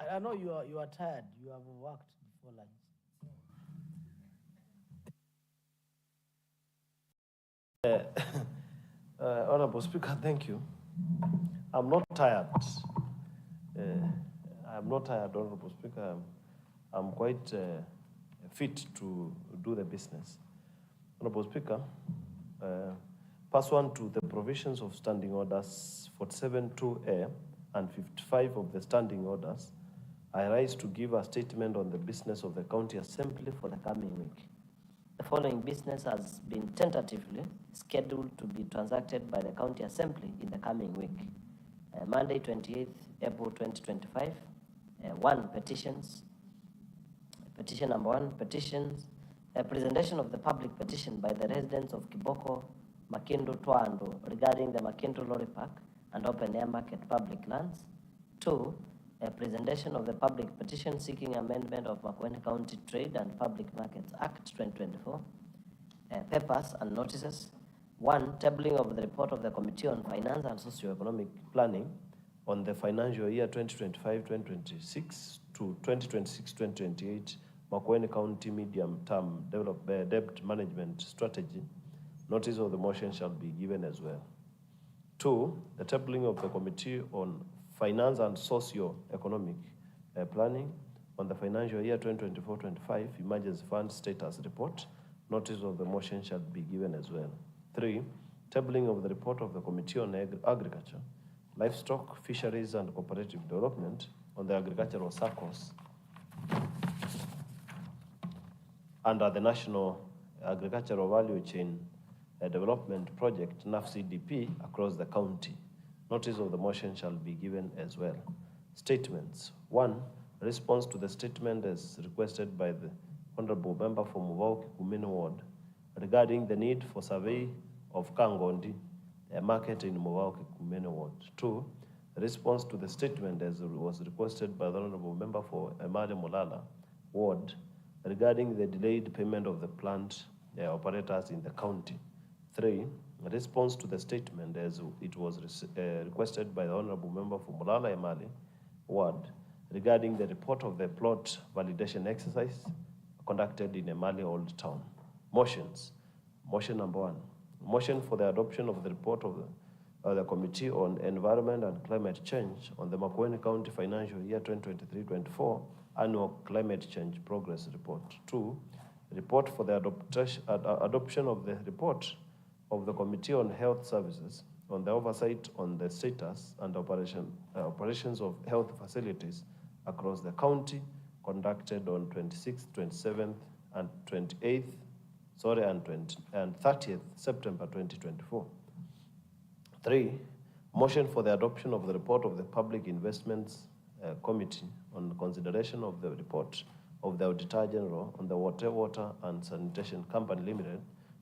I know you are tired. You have worked before lunch. Honorable Speaker, thank you. I'm not tired. I'm not tired, Honorable Speaker. I'm quite fit to do the business. Honorable Speaker, pursuant to the provisions of Standing Orders 47(2)A and 55 of the Standing Orders, I rise to give a statement on the business of the County Assembly for the coming week. The following business has been tentatively scheduled to be transacted by the County Assembly in the coming week. Monday, 28th April 2025. Petitions. Petition number 1, petitions. A presentation of the public petition by the residents of Kiboko, Makindu, Twando regarding the Makindu Lorry Park and open air market public lands. 2, a presentation of the public petition seeking amendment of Makueni County Trade and Public Markets Act 2024. Papers and notices. 1, tabling of the report of the Committee on Finance and Socio-Economic Planning on the financial year 2025-2026 to 2026-2028 Makueni County Medium-Term Debt Management Strategy. Notice of the motion shall be given as well. 2, the tabling of the Committee on Finance and Socio-Economic Planning on the financial year 2024-25 Emergency Fund Status Report. Notice of the motion shall be given as well. 3, tabling of the report of the Committee on Agriculture, Livestock, Fisheries and Cooperative Development on the agricultural circles under the National Agricultural Value Chain Development Project, NAFCDP, across the county. Notice of the motion shall be given as well. Statements. 1, response to the statement as requested by the Honorable Member for Muvao Kikumeni Ward regarding the need for survey of Kangondi, a market in Muvao Kikumeni Ward. 2, response to the statement as was requested by the Honorable Member for Emale Molala Ward regarding the delayed payment of the plant operators in the county. 3, response to the statement as it was requested by the Honorable Member for Molala Emale Ward regarding the report of the plot validation exercise conducted in Emale Old Town. Motions. Motion number 1. Motion for the adoption of the report of the Committee on Environment and Climate Change on the Makueni County Financial Year 2023-24 Annual Climate Change Progress Report. 2, report for the adoption of the report of the Committee on Health Services on the oversight on the status and operations of health facilities across the county conducted on 26th, 27th, and 28th, and 30th September 2024. 3, motion for the adoption of the report of the Public Investments Committee on consideration of the report of the Auditor General on the Water and Sanitation Company Limited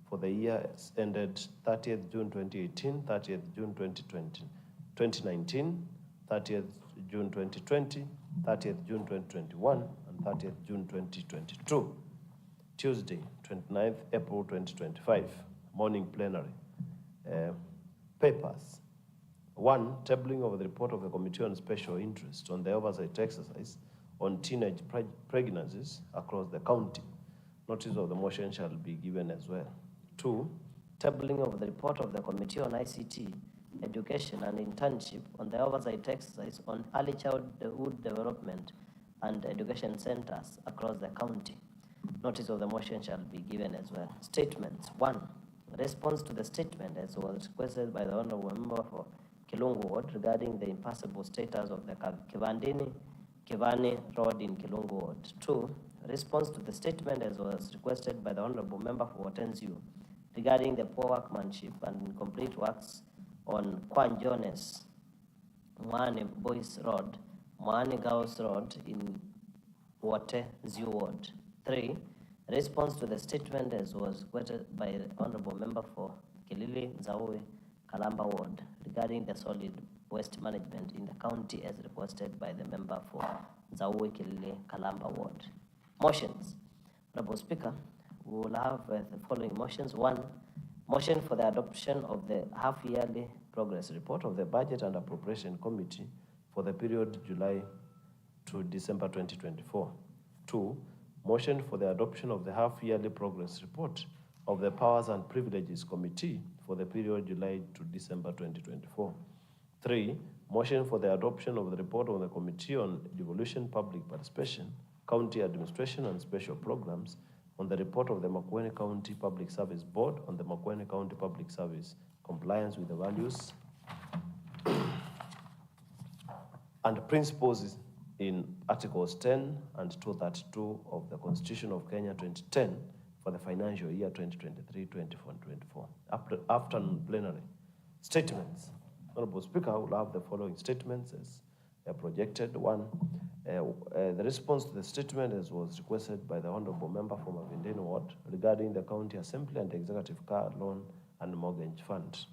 for the year ended 30th June 2018, 30th June 2019, 30th June 2020, 30th June 2021, and 30th June 2022. Tuesday, 29th April 2025, morning plenary. Papers. 1, tabling of the report of the Committee on Special Interest on the oversight exercise on teenage pregnancies across the county. Notice of the motion shall be given as well. 2, tabling of the report of the Committee on ICT, Education and Internship on the oversight exercise on early childhood development and education centers across the county. Notice of the motion shall be given as well. Statements. 1, response to the statement as was requested by the Honorable Member for Kilungu Ward regarding the impassable status of the Kivani Road in Kilungu Ward. 2, response to the statement as was requested by the Honorable Member for Watenziu regarding the poor workmanship and incomplete works on Kwan Jones, Mwani Boys Road, Mwani Girls Road in Watenziu Ward. 3, response to the statement as was quoted by the Honorable Member for Kilili Nzawe Kalamba Ward regarding the solid waste management in the county as requested by the Member for Nzawe Kilili Kalamba Ward. Motions. Honorable Speaker, we will have the following motions. 1, motion for the adoption of the half-yearly progress report of the Budget and Appropriation Committee for the period July to December 2024. 2. Motion for the adoption of the half-yearly progress report of the Powers and Privileges Committee for the period July to December 2024. 3. Motion for the adoption of the report of the Committee on Devolution, Public Participation, County Administration and Special Programs on the report of the Makueni County Public Service Board on the Makueni County Public Service compliance with the values and principles in Articles 10 and 232 of the Constitution of Kenya 2010 for the financial year 2023-24. Afternoon plenary. Statements. Honorable Speaker, I will have the following statements as projected. 1. The response to the statement as was requested by the Honorable Member from Avindeni Ward regarding the County Assembly and Executive Car Loan and Mortgage Fund.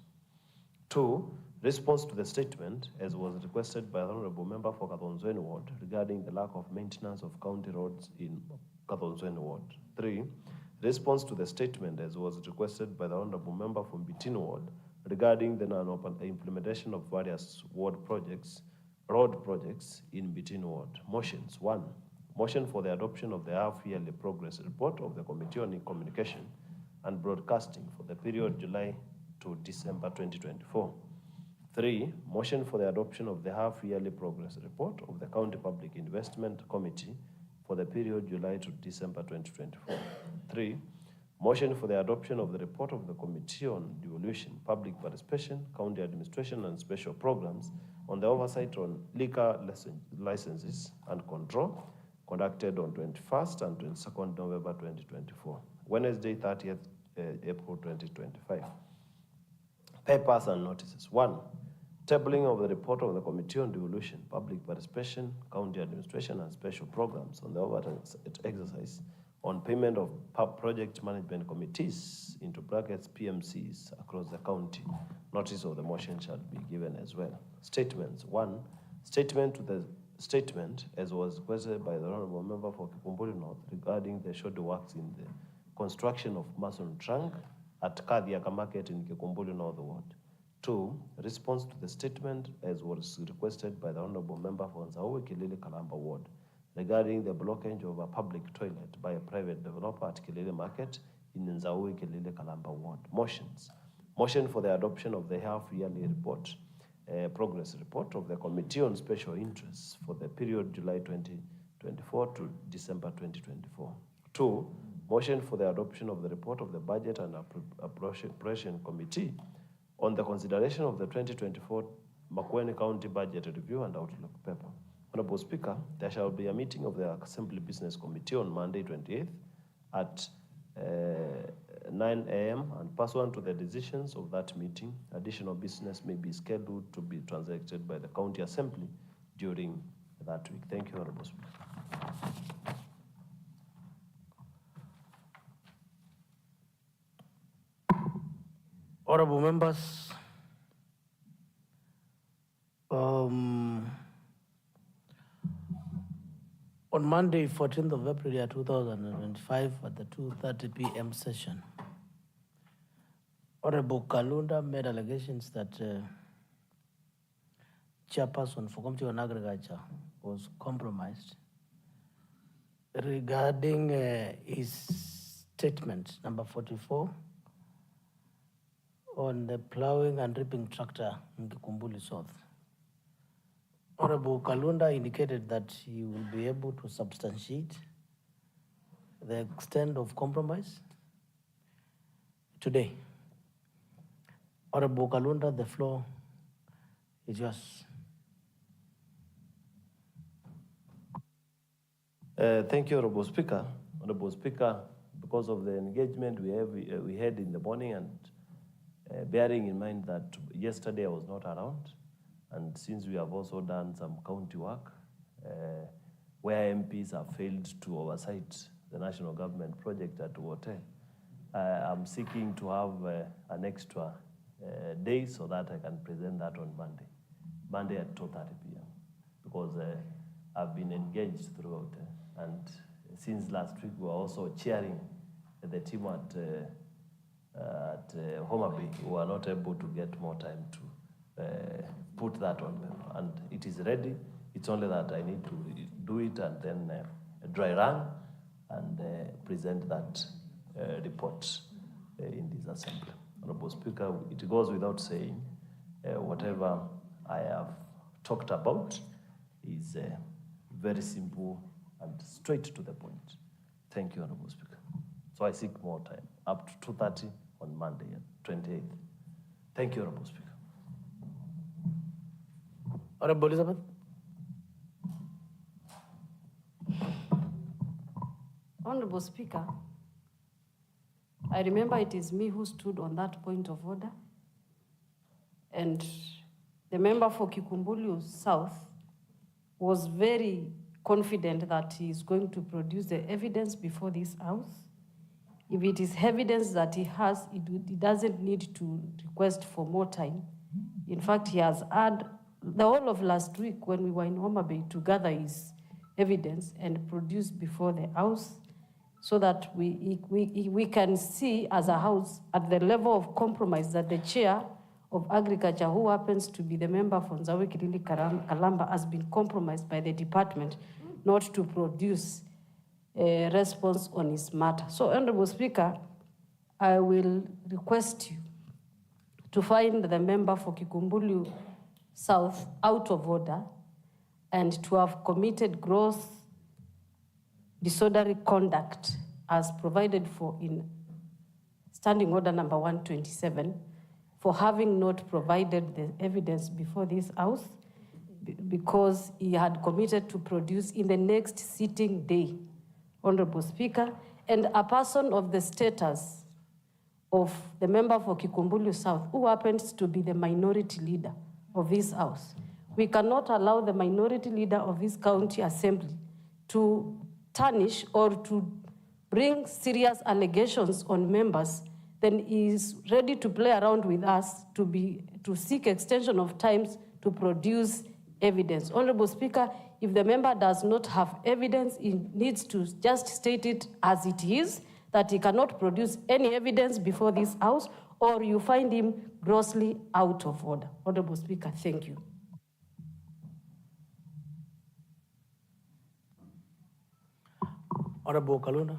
2. Response to the statement as was requested by the Honorable Member for Kathonzweni Ward regarding the lack of maintenance of county roads in Kathonzweni Ward. 3. Response to the statement as was requested by the Honorable Member from Bitin Ward regarding the implementation of various road projects in Bitin Ward. Motions. 1. Motion for the adoption of the half-yearly progress report of the Committee on Communication and Broadcasting for the period July to December 2024. 3. Motion for the adoption of the half-yearly progress report of the County Public Investment Committee for the period July to December 2024. 3. Motion for the adoption of the report of the Committee on Devolution, Public Participation, County Administration and Special Programs on the oversight on liquor licenses and control conducted on 21st and 22nd November 2024. Wednesday, 30th April 2025. Papers and notices. 1. Tabling of the report of the Committee on Devolution, Public Participation, County Administration and Special Programs on the oversight exercise on payment of project management committees into brackets PMCs across the county. Notice of the motion shall be given as well. Statements. 1. Statement to the statement as was requested by the Honorable Member for Kikumbuli North regarding the schedule works in the construction of Mason Trunk at Kadhiaka Market in Kikumbuli North Ward. 2. Response to the statement as was requested by the Honorable Member for Nzaui Kilili Kalamba Ward regarding the blockage of a public toilet by a private developer at Kilili Market in Nzaui Kilili Kalamba Ward. Motions. Motion for the adoption of the half-yearly report, progress report of the Committee on Special Interests for the period July 2024 to December 2024. 2. Motion for the adoption of the report of the Budget and Appropriation Committee on the consideration of the 2024 Makueni County Budget Review and Outlook paper. Honorable Speaker, there shall be a meeting of the Assembly Business Committee on Monday 28th at 9 a.m. and pursuant to the decisions of that meeting, additional business may be scheduled to be transacted by the County Assembly during that week. Thank you, Honorable Speaker. Honorable members, on Monday, 14th of April 2025 at the 2:30 p.m. session, Honorable Kalunda made allegations that chairperson for Committee on Agriculture was compromised regarding his statement number 44 on the plowing and reaping tractor in Kikumbuli South. Honorable Kalunda indicated that he will be able to substantiate the extent of compromise today. Honorable Kalunda, the floor is yours. Thank you, Honorable Speaker. Honorable Speaker, because of the engagement we had in the morning and bearing in mind that yesterday I was not around, and since we have also done some county work where MPs have failed to oversight the national government project at Wote, I'm seeking to have an extra day so that I can present that on Monday at 2:30 p.m. because I've been engaged throughout. And since last week, we were also cheering the team at Homa Bay, who were not able to get more time to put that on paper. And it is ready. It's only that I need to do it and then dry run and present that report in this assembly. Honorable Speaker, it goes without saying, whatever I have talked about is very simple and straight to the point. Thank you, Honorable Speaker. So I seek more time, up to 2:30 on Monday, 28th. Thank you, Honorable Speaker. Honorable Elizabeth. Honorable Speaker, I remember it is me who stood on that point of order, and the member for Kikumbulu South was very confident that he is going to produce the evidence before this House. If it is evidence that he has, he doesn't need to request for more time. In fact, he has had the whole of last week when we were in Homa Bay to gather his evidence and produce before the House, so that we can see as a House at the level of compromise that the chair of agriculture, who happens to be the member for Nzawe Kirili Kalamba, has been compromised by the department not to produce a response on his matter. So, Honorable Speaker, I will request you to find the member for Kikumbulu South out of order and to have committed gross disorderly conduct as provided for in Standing Order number 127 for having not provided the evidence before this House because he had committed to produce in the next sitting day, Honorable Speaker, and a person of the status of the member for Kikumbulu South, who happens to be the minority leader of this House. We cannot allow the minority leader of this county assembly to tarnish or to bring serious allegations on members, then he is ready to play around with us to seek extension of times to produce evidence. Honorable Speaker, if the member does not have evidence, he needs to just state it as it is, that he cannot produce any evidence before this House, or you find him grossly out of order. Honorable Speaker, thank you. Honorable Kaluna.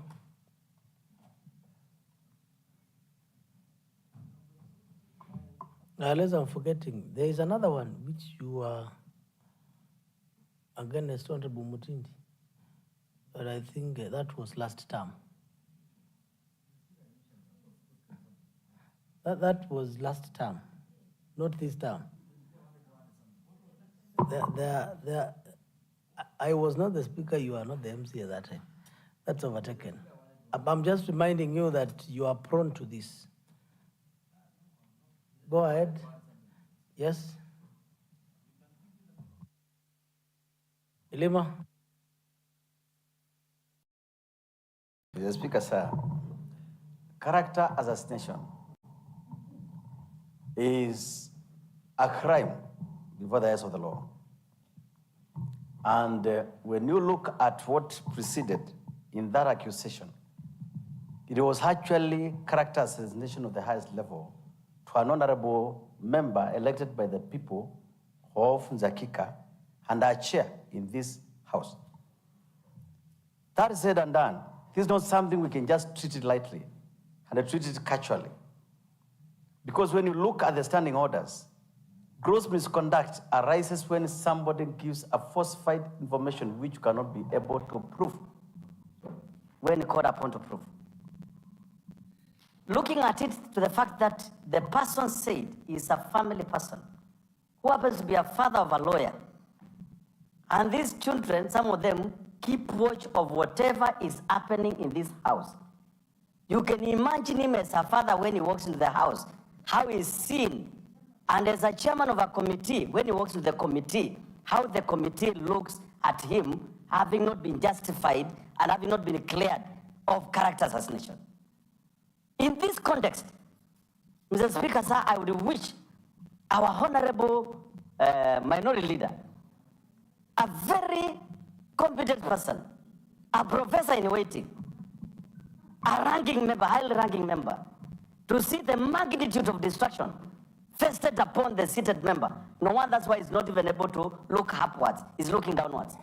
Unless I'm forgetting, there is another one which you are against Honorable Mutindi, but I think that was last term. That was last term, not this term. I was not the speaker, you are not the MC at that time. That's overtaken. I'm just reminding you that you are prone to this. Go ahead. Yes. Ilima. Mr. Speaker, sir, character assassination is a crime before the eyes of the law. And when you look at what preceded in that accusation, it was actually character assassination of the highest level to an honorable member elected by the people of Nzakika and our chair in this House. That is said and done. This is not something we can just treat it lightly and treat it casually. Because when you look at the standing orders, gross misconduct arises when somebody gives a falsified information which cannot be able to prove when called upon to prove. Looking at it to the fact that the person said is a family person who happens to be a father of a lawyer. And these children, some of them, keep watch of whatever is happening in this house. You can imagine him as a father when he walks into the house, how he's seen. And as a chairman of a committee, when he walks into the committee, how the committee looks at him having not been justified and having not been cleared of character assassination. In this context, Mr. Speaker, sir, I would wish our honorable minority leader, a very competent person, a professor in waiting, a ranking member, highly ranking member, to see the magnitude of destruction Fested upon the seated member. No one, that's why he's not even able to look upwards. He's looking downwards.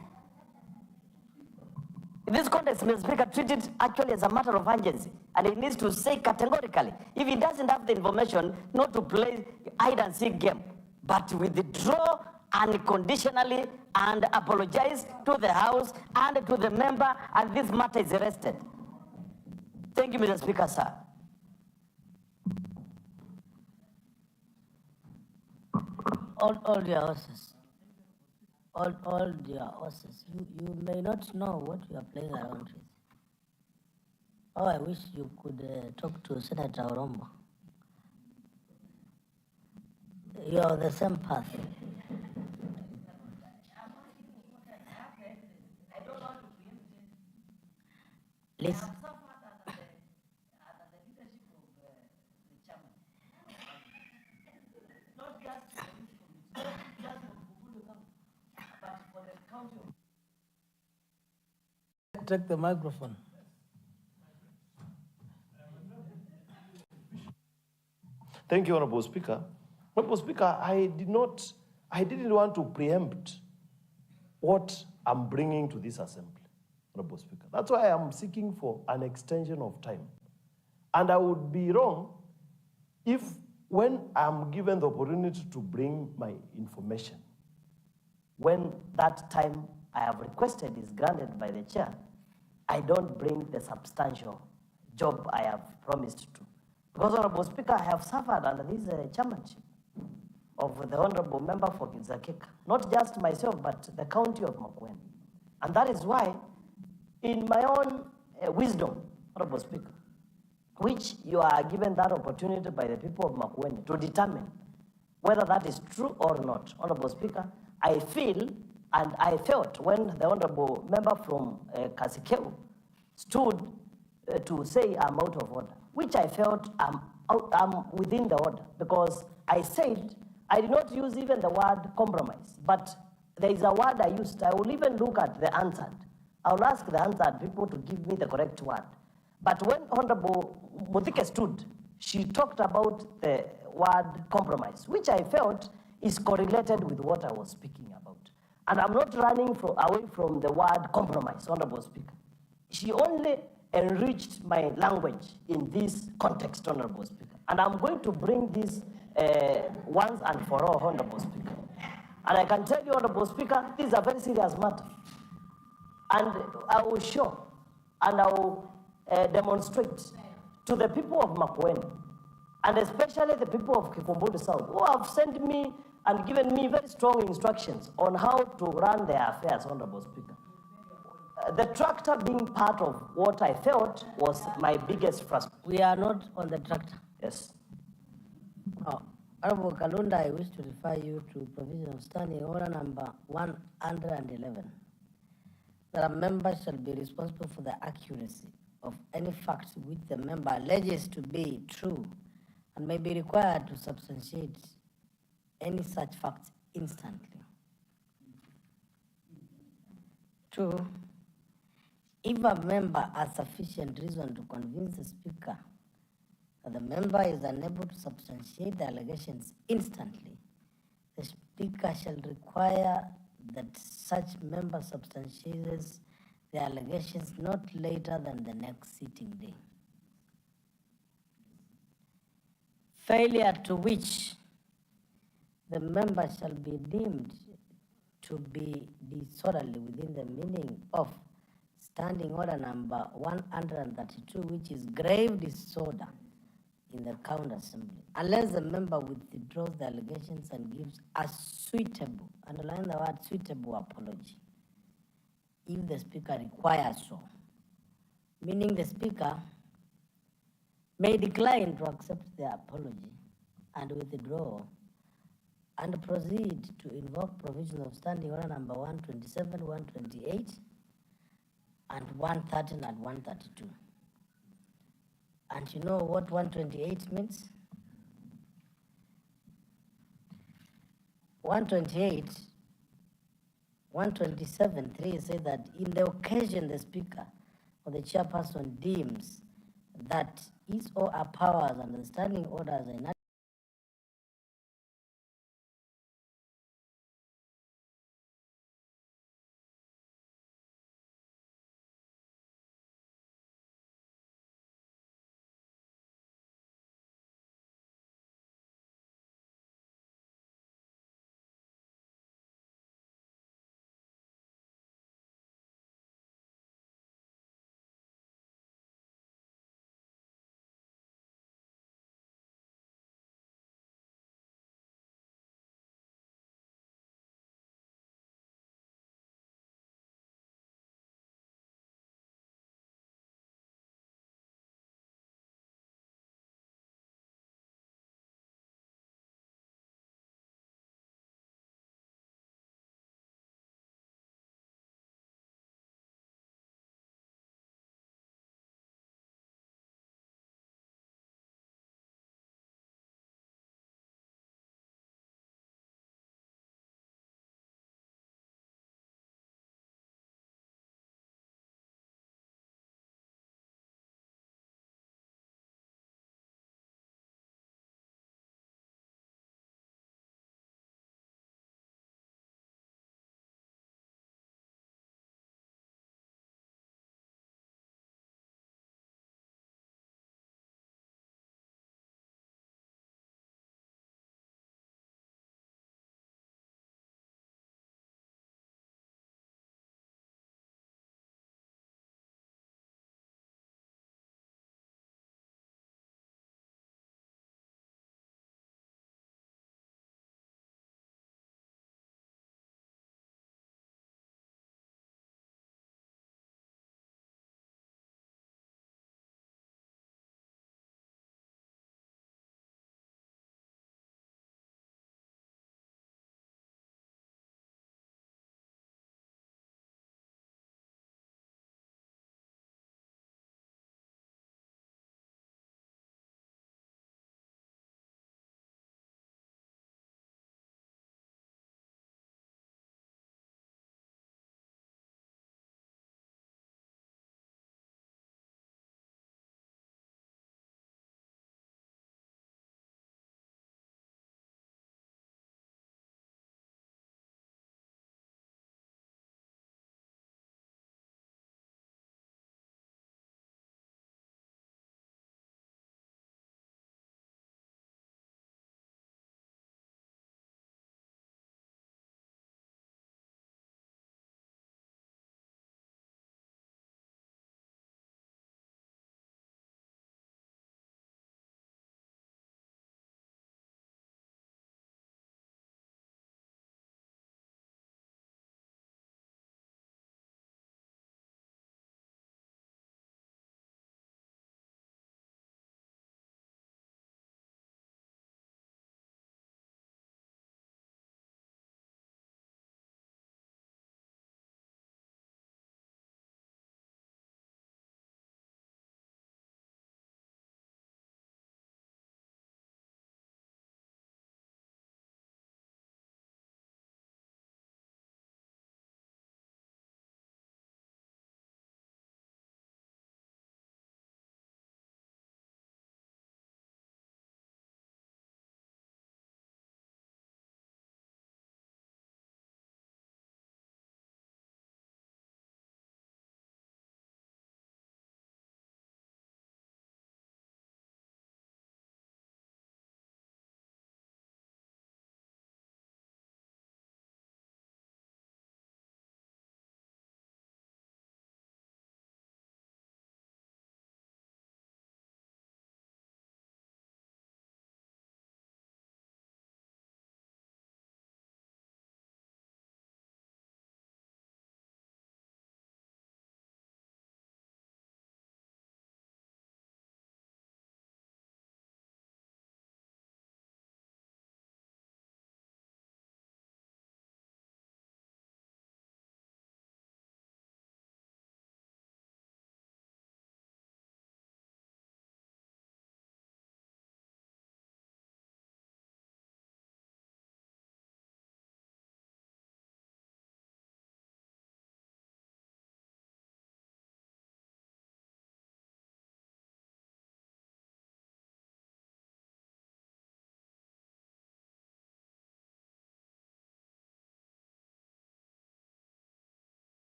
In this context, Mr. Speaker, treat it actually as a matter of urgency. And he needs to say categorically, if he doesn't have the information, not to play hide and seek game, but withdraw unconditionally and apologize to the House and to the member, and this matter is arrested. Thank you, Mr. Speaker, sir. All your horses. All your horses. You may not know what you are playing around with. Oh, I wish you could talk to Senator Orombo. You are on the same path. Listen. Take the microphone. Thank you, Honorable Speaker. Honorable Speaker, I didn't want to preempt what I'm bringing to this assembly, Honorable Speaker. That's why I'm seeking for an extension of time. And I would be wrong if, when I'm given the opportunity to bring my information, when that time I have requested is granted by the chair, I don't bring the substantial job I have promised to. Because, Honorable Speaker, I have suffered under this chairmanship of the Honorable Member for Kizakeka, not just myself, but the county of Makueni. And that is why, in my own wisdom, Honorable Speaker, which you are given that opportunity by the people of Makueni to determine whether that is true or not, Honorable Speaker, I feel and I felt when the Honorable Member from Kasikeu stood to say I'm out of order, which I felt I'm within the order, because I said, I did not use even the word compromise, but there is a word I used. I will even look at the answered. I will ask the answered people to give me the correct word. But when Honorable Muthike stood, she talked about the word compromise, which I felt is correlated with what I was speaking about. And I'm not running away from the word compromise, Honorable Speaker. She only enriched my language in this context, Honorable Speaker. And I'm going to bring this once and for all, Honorable Speaker. And I can tell you, Honorable Speaker, this is a very serious matter. And I will show and I will demonstrate to the people of Makueni, and especially the people of Kikumbulu South, who have sent me and given me very strong instructions on how to run their affairs, Honorable Speaker. The tractor being part of what I felt was my biggest frustration. We are not on the tractor. Yes. Oh, Honorable Kalunda, I wish to refer you to provision of standing order number 111. That a member shall be responsible for the accuracy of any facts which the member alleges to be true and may be required to substantiate any such facts instantly. 2, if a member has sufficient reason to convince the Speaker that the member is unable to substantiate the allegations instantly, the Speaker shall require that such member substantiates the allegations not later than the next sitting day. Failure to which the member shall be deemed to be disorderly within the meaning of Standing Order number 132, which is grave disorder in the County Assembly, unless the member withdraws the allegations and gives a suitable, underline the word suitable, apology, if the Speaker requires so, meaning the Speaker may decline to accept the apology and withdraw and proceed to invoke provisions of Standing Order number 127, 128, and 130 and 132. And you know what 128 means? 128, 127.3 says that in the occasion the Speaker or the chairperson deems that his or her powers and the standing orders are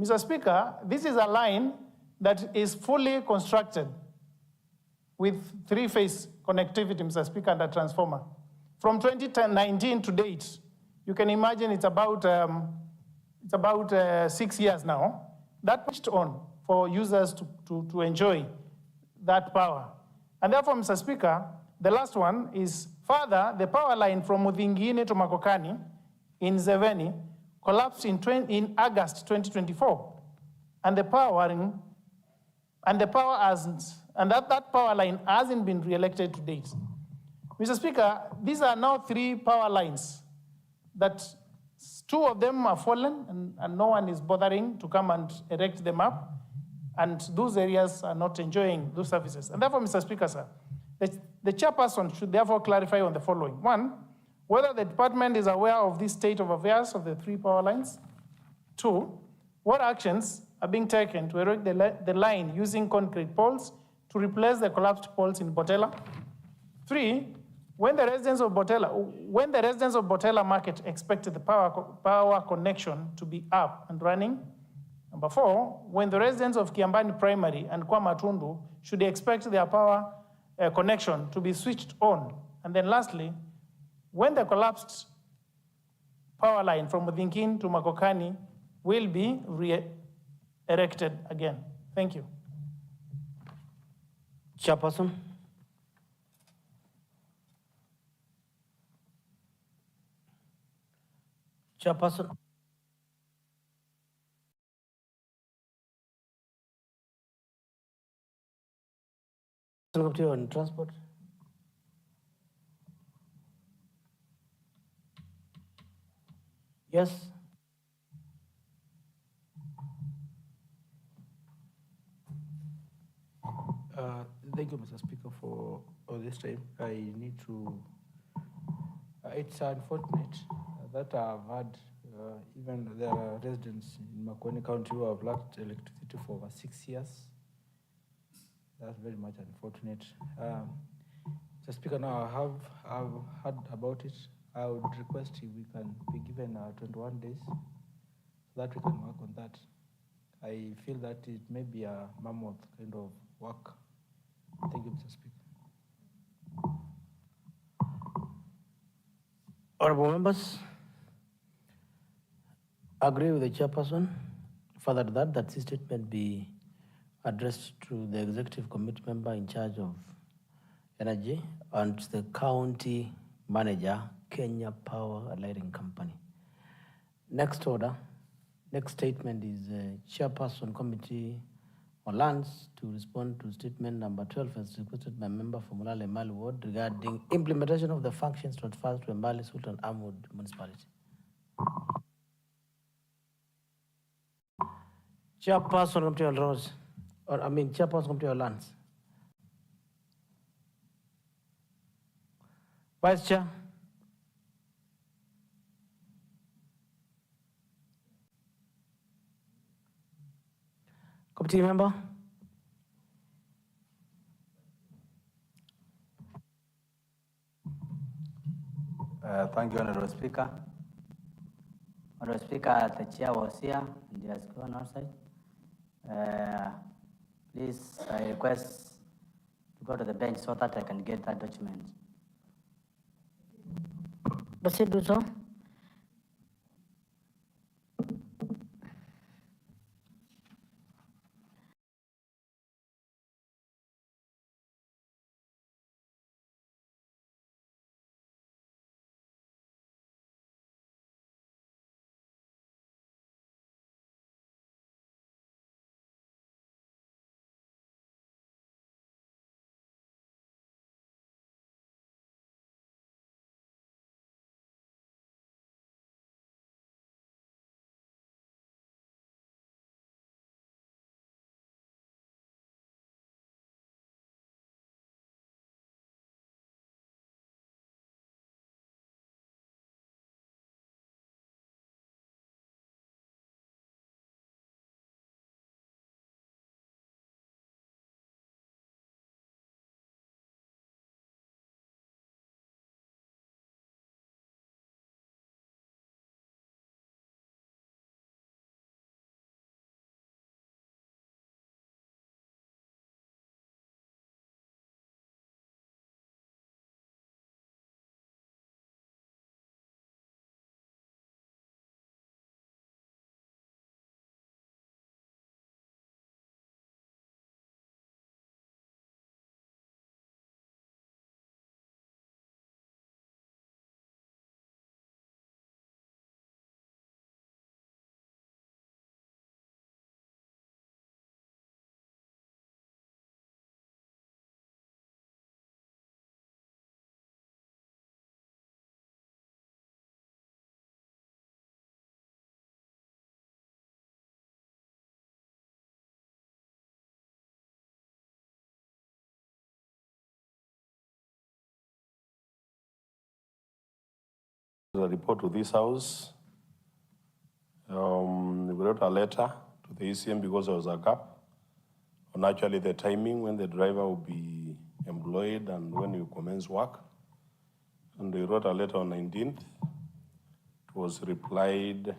Mr. Speaker, this is a line that is fully constructed with three-phase connectivity, Mr. Speaker, and a transformer. From 2019 to date, you can imagine it's about 6 years now. That pushed on for users to enjoy that power. And therefore, Mr. Speaker, the last one is further, the power line from Mudhingini to Makueni in Zeveni collapsed in August 2024. And that power line hasn't been re-elected to date. Mr. Speaker, these are now 3 power lines that 2 of them are fallen and no one is bothering to come and erect them up. And those areas are not enjoying those services. And therefore, Mr. Speaker, sir, the chairperson should therefore clarify on the following. 1, whether the department is aware of this state of affairs of the 3 power lines. 2, what actions are being taken to erect the line using concrete poles to replace the collapsed poles in Botella? 3, when the residents of Botella Market expect the power connection to be up and running? Number 4, when the residents of Kiambani Primary and Kwamatundu should expect their power connection to be switched on? And then lastly, when the collapsed power line from Mudhingini to Makueni will be re-erected again? Thank you. Chairperson. Chairperson. Committee on Transport. Yes. Thank you, Mr. Speaker, for all this time. I need to. It's unfortunate that I've had even there are residents in Makueni County who have lacked electricity for over 6 years. That's very much unfortunate. Mr. Speaker, now I've heard about it. I would request if we can be given 21 days so that we can work on that. I feel that it may be a mammoth kind of work. Thank you, Mr. Speaker. Honorable members, agree with the chairperson. Further to that this statement be addressed to the executive committee member in charge of energy and the county manager, Kenya Power and Lighting Company. Next statement is chairperson committee on lands to respond to statement number 12 as requested by member from Mulale Mali Ward regarding implementation of the functions transferred to Mbali Sultan Ahmad municipality. Chairperson committee on roads, chairperson committee on lands. Vice Chair. Committee member. Thank you, Honorable Speaker. Honorable Speaker, the chair was here and he has gone outside. Please, I request to go to the bench so that I can get that document. Proceed do so. a report to this house. We wrote a letter to the ECM because there was a gap on actually the timing when the driver will be employed and when you commence work. And we wrote a letter on 19th. It was replied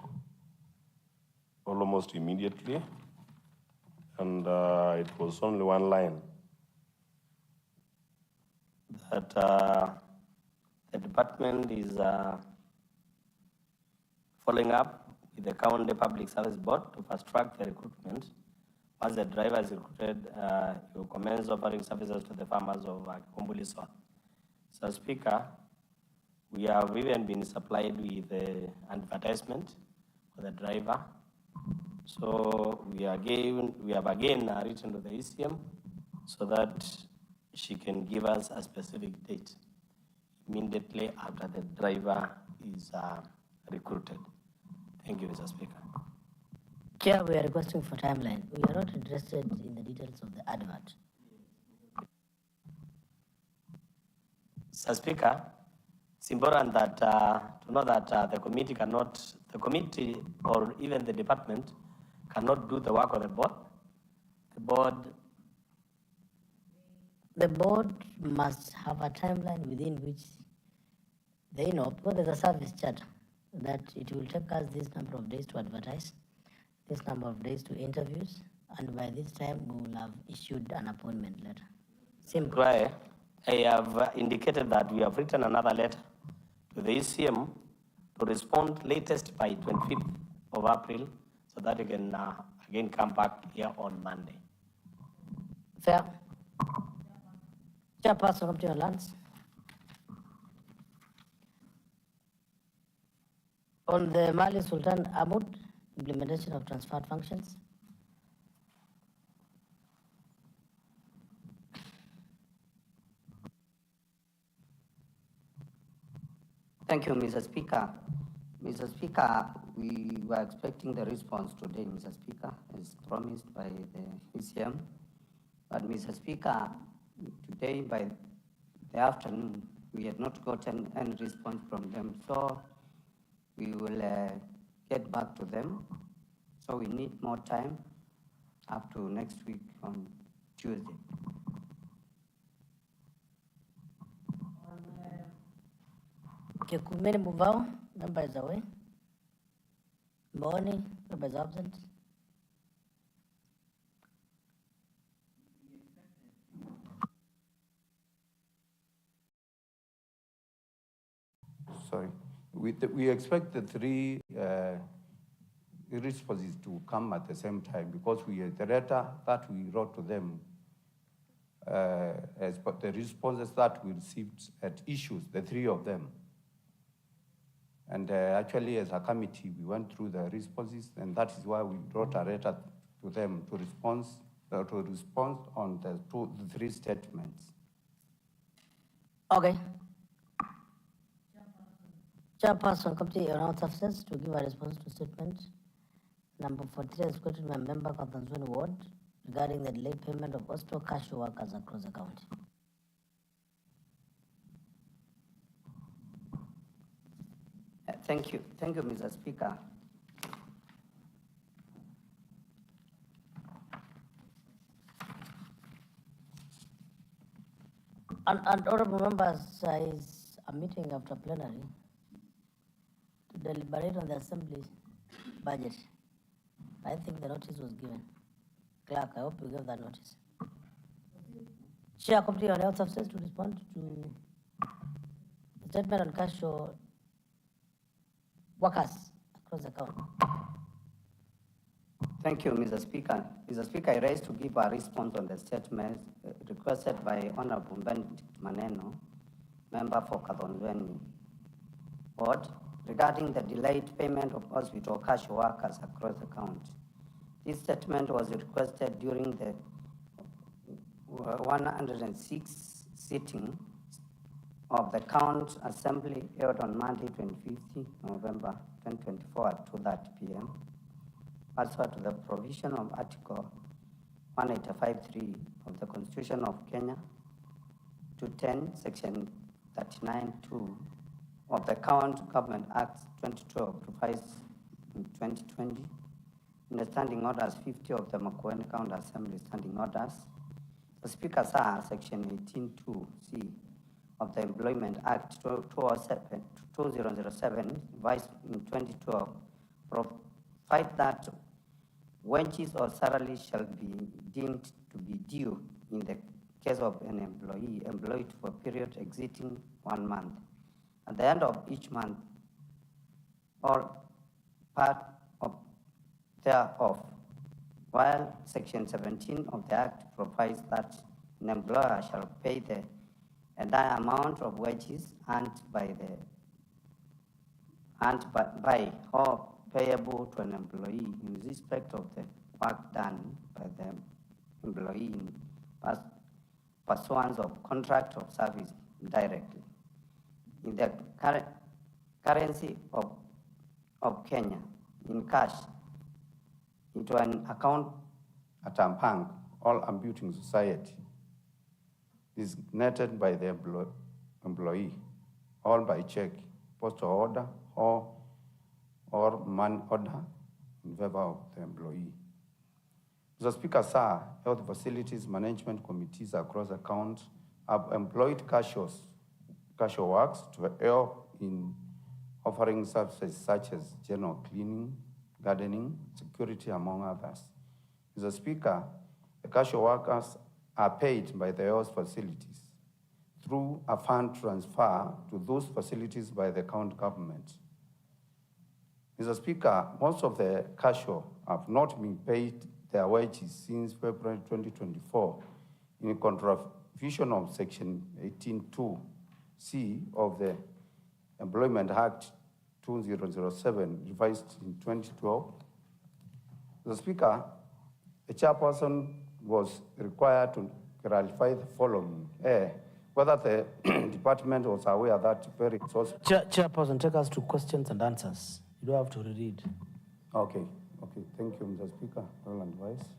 almost immediately. And it was only one line. That the department is following up with the County Public Service Board to fast-track the recruitment. Once the driver is recruited, he will commence offering services to the farmers of Kikumbuli South. So, Speaker, we have even been supplied with an advertisement for the driver. So we have again written to the ECM so that she can give us a specific date immediately after the driver is recruited. Thank you, Mr. Speaker. Chair, we are requesting for timeline. We are not interested in the details of the advert. Mr. Speaker, it's important that to know that the committee or even the department cannot do the work of the board. The board must have a timeline within which they know, because there's a service charter, that it will take us this number of days to advertise, this number of days to interviews, and by this time we will have issued an appointment letter. Simple. Right. I have indicated that we have written another letter to the ECM to respond latest by 25th of April so that you can again come back here on Monday. Fair. Chairperson of your lands. On the Mali Sultan Ahmud implementation of transferred functions. Thank you, Mr. Speaker. Mr. Speaker, we were expecting the response today, Mr. Speaker, as promised by the ECM. But, Mr. Speaker, today by the afternoon, we had not gotten any response from them. So we will get back to them. So we need more time up to next week on Tuesday. Kekumeni Muvao, member is away. Mboni, member is absent. Sorry. We expect the three responses to come at the same time because the letter that we wrote to them, as but the responses that we received at issues, the three of them. And actually, as a committee, we went through the responses, and that is why we wrote a letter to them to respond on the three statements. Okay. Chairperson, Committee on Health Services to give a response to statement number 43 as quoted by member of the Makueni Ward regarding the delayed payment of hospital cash workers across the county. Thank you, Mr. Speaker. And honorable members, is a meeting after plenary to deliberate on the assembly budget. I think the notice was given. Clerk, I hope you gave that notice. Chair, Committee on Health Services to respond to the statement on cash or workers across the county. Thank you, Mr. Speaker. Mr. Speaker, I rise to give a response on the statement requested by Honorable Benedict Maneno, member for Kadonweni Board, regarding the delayed payment of hospital cash workers across the county. This statement was requested during the 106th sitting of the County Assembly held on Monday, 25th November 2024 at 2:30 p.m. Pursuant to the provision of Article 185.3 of the Constitution of Kenya, 210, Section 39.2, of the County Government Act 2012 revised in 2020, in the standing orders 50 of the Makueni County Assembly standing orders. The Speaker, sir, Section 18(2)(c) of the Employment Act 2007, revised in 2012, provide that wages or salary shall be deemed to be due in the case of an employee employed for a period exceeding 1 month. At the end of each month, or part of thereof, while Section 17 of the Act provides that an employer shall pay the entire amount of wages earned by or payable to an employee in respect of the work done by the employee in pursuance of contract of service directly in the currency of Kenya in cash into an account at Ampang, all imputing society, is netted by the employee, all by check, postal order, or money order in favor of the employee. Mr. Speaker, sir, health facilities management committees across the county have employed cashier works to help in offering services such as general cleaning, gardening, security, among others. Mr. Speaker, the cashier workers are paid by the health facilities through a fund transfer to those facilities by the county government. Mr. Speaker, most of the cashier have not been paid their wages since February 2024 in contravention of Section 18(2)(c) of the Employment Act 2007, revised in 2012. Mr. Speaker, the chairperson was required to clarify the following: whether the department was aware that very source. Chairperson, take us to questions and answers. You don't have to read. Okay. Thank you, Mr. Speaker. Well advised.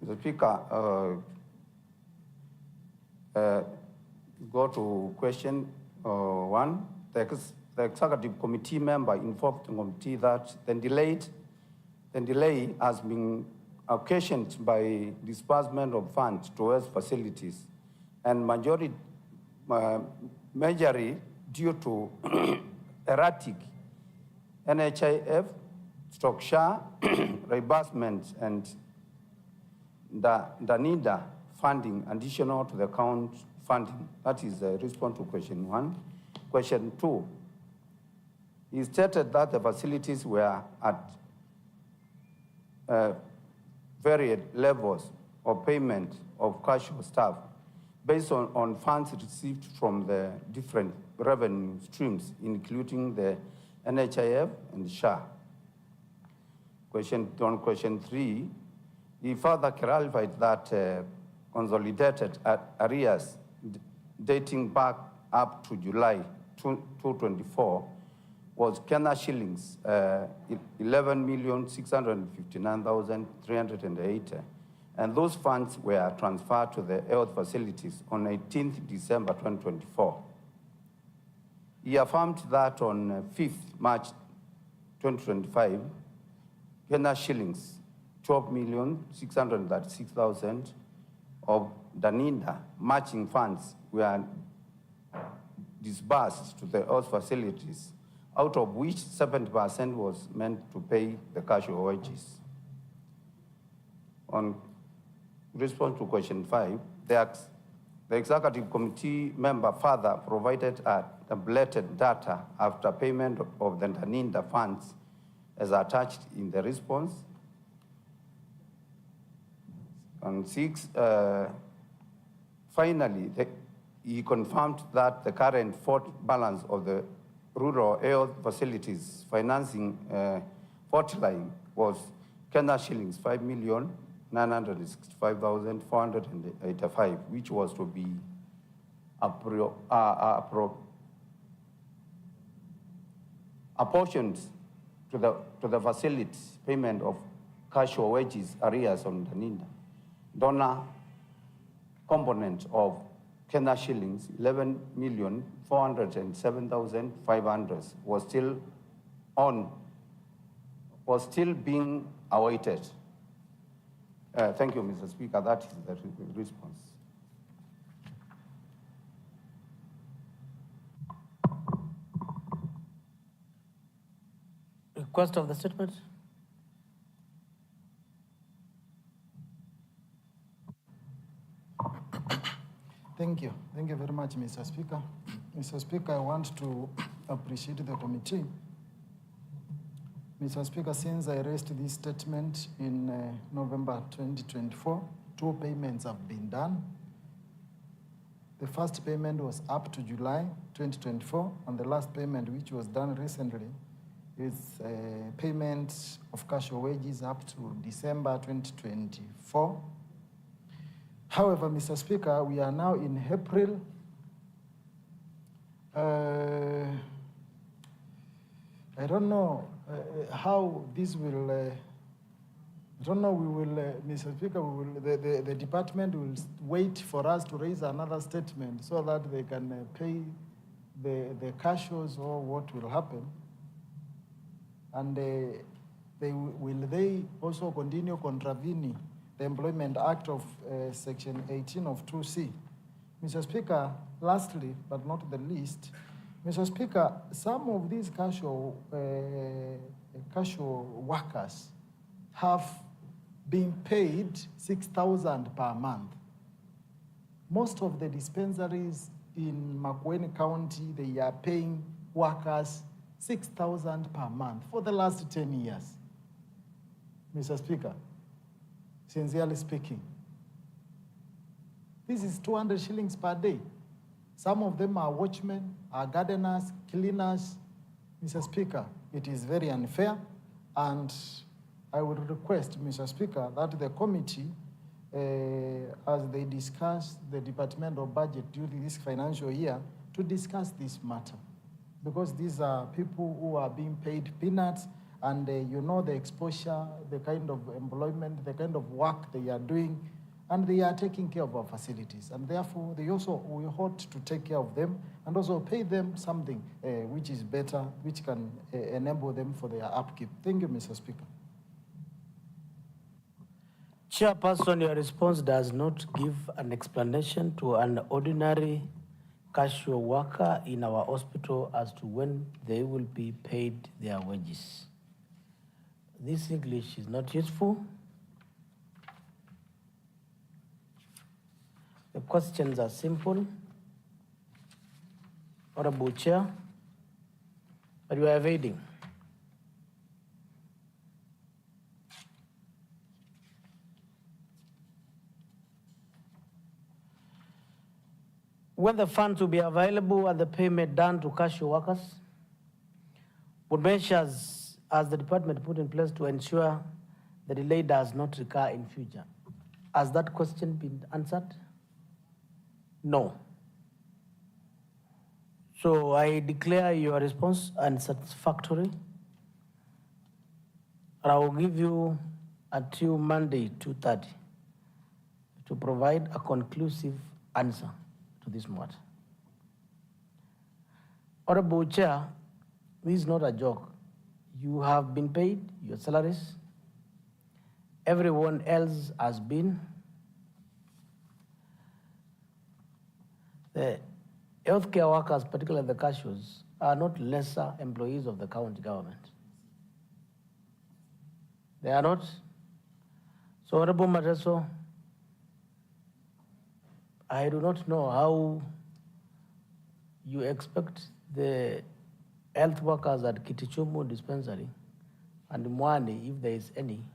Mr. Speaker, go to question 1. The executive committee member informed the committee that the delay has been occasioned by disbursement of funds to health facilities, and majorly due to erratic NHIF, SHA, reimbursement, and the NIDA funding additional to the account funding. That is the response to question 1. Question 2, he stated that the facilities were at varied levels of payment of casual staff based on funds received from the different revenue streams, including the NHIF and SHA. On question 3, he further clarified that consolidated arrears dating back up to July 2024 was Kenya shillings 11,659,380, and those funds were transferred to the health facilities on 18th December 2024. He affirmed that on 5th March 2025, Kenya shillings 12,636,000 of Danida matching funds were disbursed to the health facilities, out of which 70% was meant to pay the casual wages. On response to question 5, the executive committee member further provided tabulated data after payment of the Danida funds as attached in the response. On 6, finally, he confirmed that the current balance of the rural health facilities financing line was Kenya shillings 5,965,485, which was to be apportioned to the facilities payment of cash or wages arrears on the NINDA. Donor component of Kenya shillings 11,407,500 was still being awaited. Thank you, Mr. Speaker. That is the response. Request of the statement. Thank you. Thank you very much, Mr. Speaker. Mr. Speaker, I want to appreciate the committee. Mr. Speaker, since I raised this statement in November 2024, 2 payments have been done. The first payment was up to July 2024, and the last payment, which was done recently, is a payment of cash or wages up to December 2024. However, Mr. Speaker, we are now in April. I don't know how this will, I don't know, we will, Mr. Speaker, the department will wait for us to raise another statement so that they can pay the cashiers, or what will happen. And will they also continue contravening the Employment Act of Section 18 of 2C? Mr. Speaker, lastly, but not the least, Mr. Speaker, some of these casual workers have been paid 6,000 per month. Most of the dispensaries in Makueni County, they are paying workers 6,000 per month for the last 10 years. Mr. Speaker, sincerely speaking, this is 200 shillings per day. Some of them are watchmen, are gardeners, cleaners. Mr. Speaker, it is very unfair, and I would request, Mr. Speaker, that the committee, as they discuss the Department of Budget during this financial year, to discuss this matter. Because these are people who are being paid peanuts, and you know the exposure, the kind of employment, the kind of work they are doing, and they are taking care of our facilities. And therefore, we ought to take care of them and also pay them something which is better, which can enable them for their upkeep. Thank you, Mr. Speaker. Chairperson, your response does not give an explanation to an ordinary casual worker in our hospital as to when they will be paid their wages. This English is not useful. The questions are simple. Honorable Chair, but you are evading. When the funds will be available and the payment done to casual workers, what measures has the department put in place to ensure the delay does not recur in future? Has that question been answered? No. So I declare your response unsatisfactory. And I will give you until Monday, 2:30, to provide a conclusive answer to this matter. Honorable Chair, this is not a joke. You have been paid your salaries. Everyone else has been. The healthcare workers, particularly the cashiers, are not lesser employees of the county government. They are not. So, Honorable Mateso, I do not know how you expect the health workers at Kitichumu dispensary and Mwani, if there is any,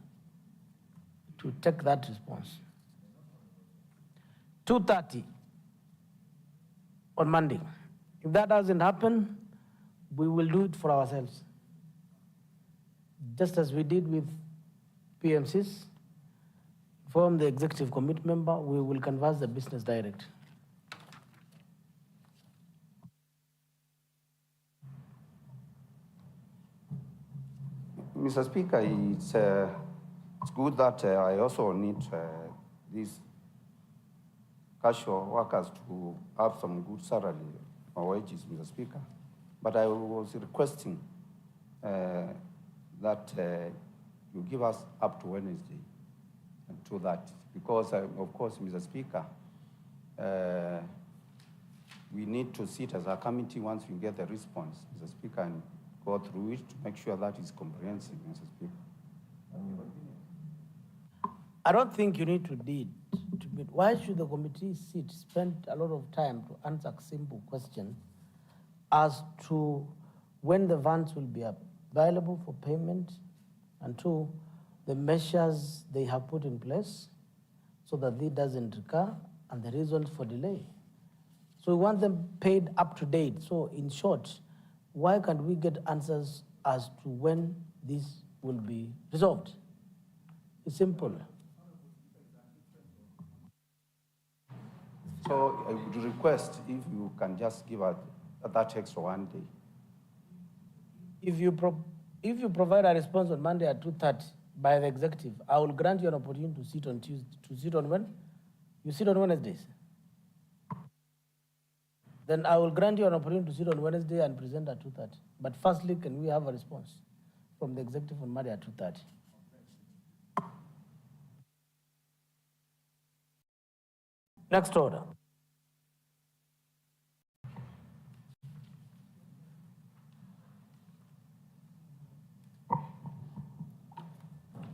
to take that response. 2:30 on Monday. If that doesn't happen, we will do it for ourselves. Just as we did with PMCs, inform the executive committee member, we will canvass the business direct. Mr. Speaker, it's good that I also need these casual workers to have some good salary or wages, Mr. Speaker. But I was requesting that you give us up to Wednesday to that, because of course, Mr. Speaker, we need to sit as a committee once we get the response, Mr. Speaker, and go through it to make sure that it's comprehensive, Mr. Speaker. I don't think you need to bid. Why should the committee spend a lot of time to answer a simple question as to when the funds will be available for payment, and two, the measures they have put in place so that it doesn't recur, and the reasons for delay. So we want them paid up to date. So in short, why can't we get answers as to when this will be resolved? It's simple. So I would request if you can just give us that extra 1 day. If you provide a response on Monday at 2:30 by the executive, I will grant you an opportunity to sit on Tuesday. To sit on when? You sit on Wednesdays. Then I will grant you an opportunity to sit on Wednesday and present at 2:30. But firstly, can we have a response from the executive on Monday at 2:30? Next order.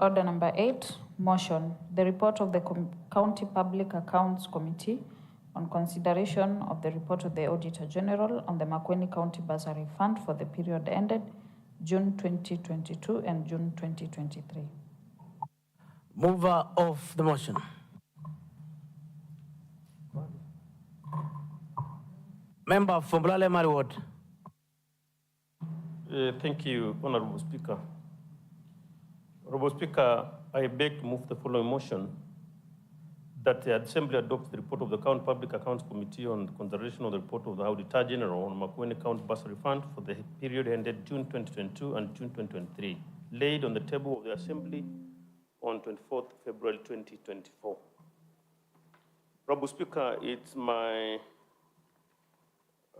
Order number 8, motion. The report of the County Public Accounts Committee on consideration of the report of the Auditor General on the Makueni County Bursary Fund for the period ended June 2022 and June 2023. Mover of the motion. Member from Bulale Mari Ward. Thank you, Honorable Speaker. Honorable Speaker, I beg to move the following motion that the Assembly adopts the report of the County Public Accounts Committee on the consideration of the report of the Auditor General on Makueni County Bursary Fund for the period ended June 2022 and June 2023, laid on the table of the Assembly on 24th February 2024. Honorable Speaker, it's my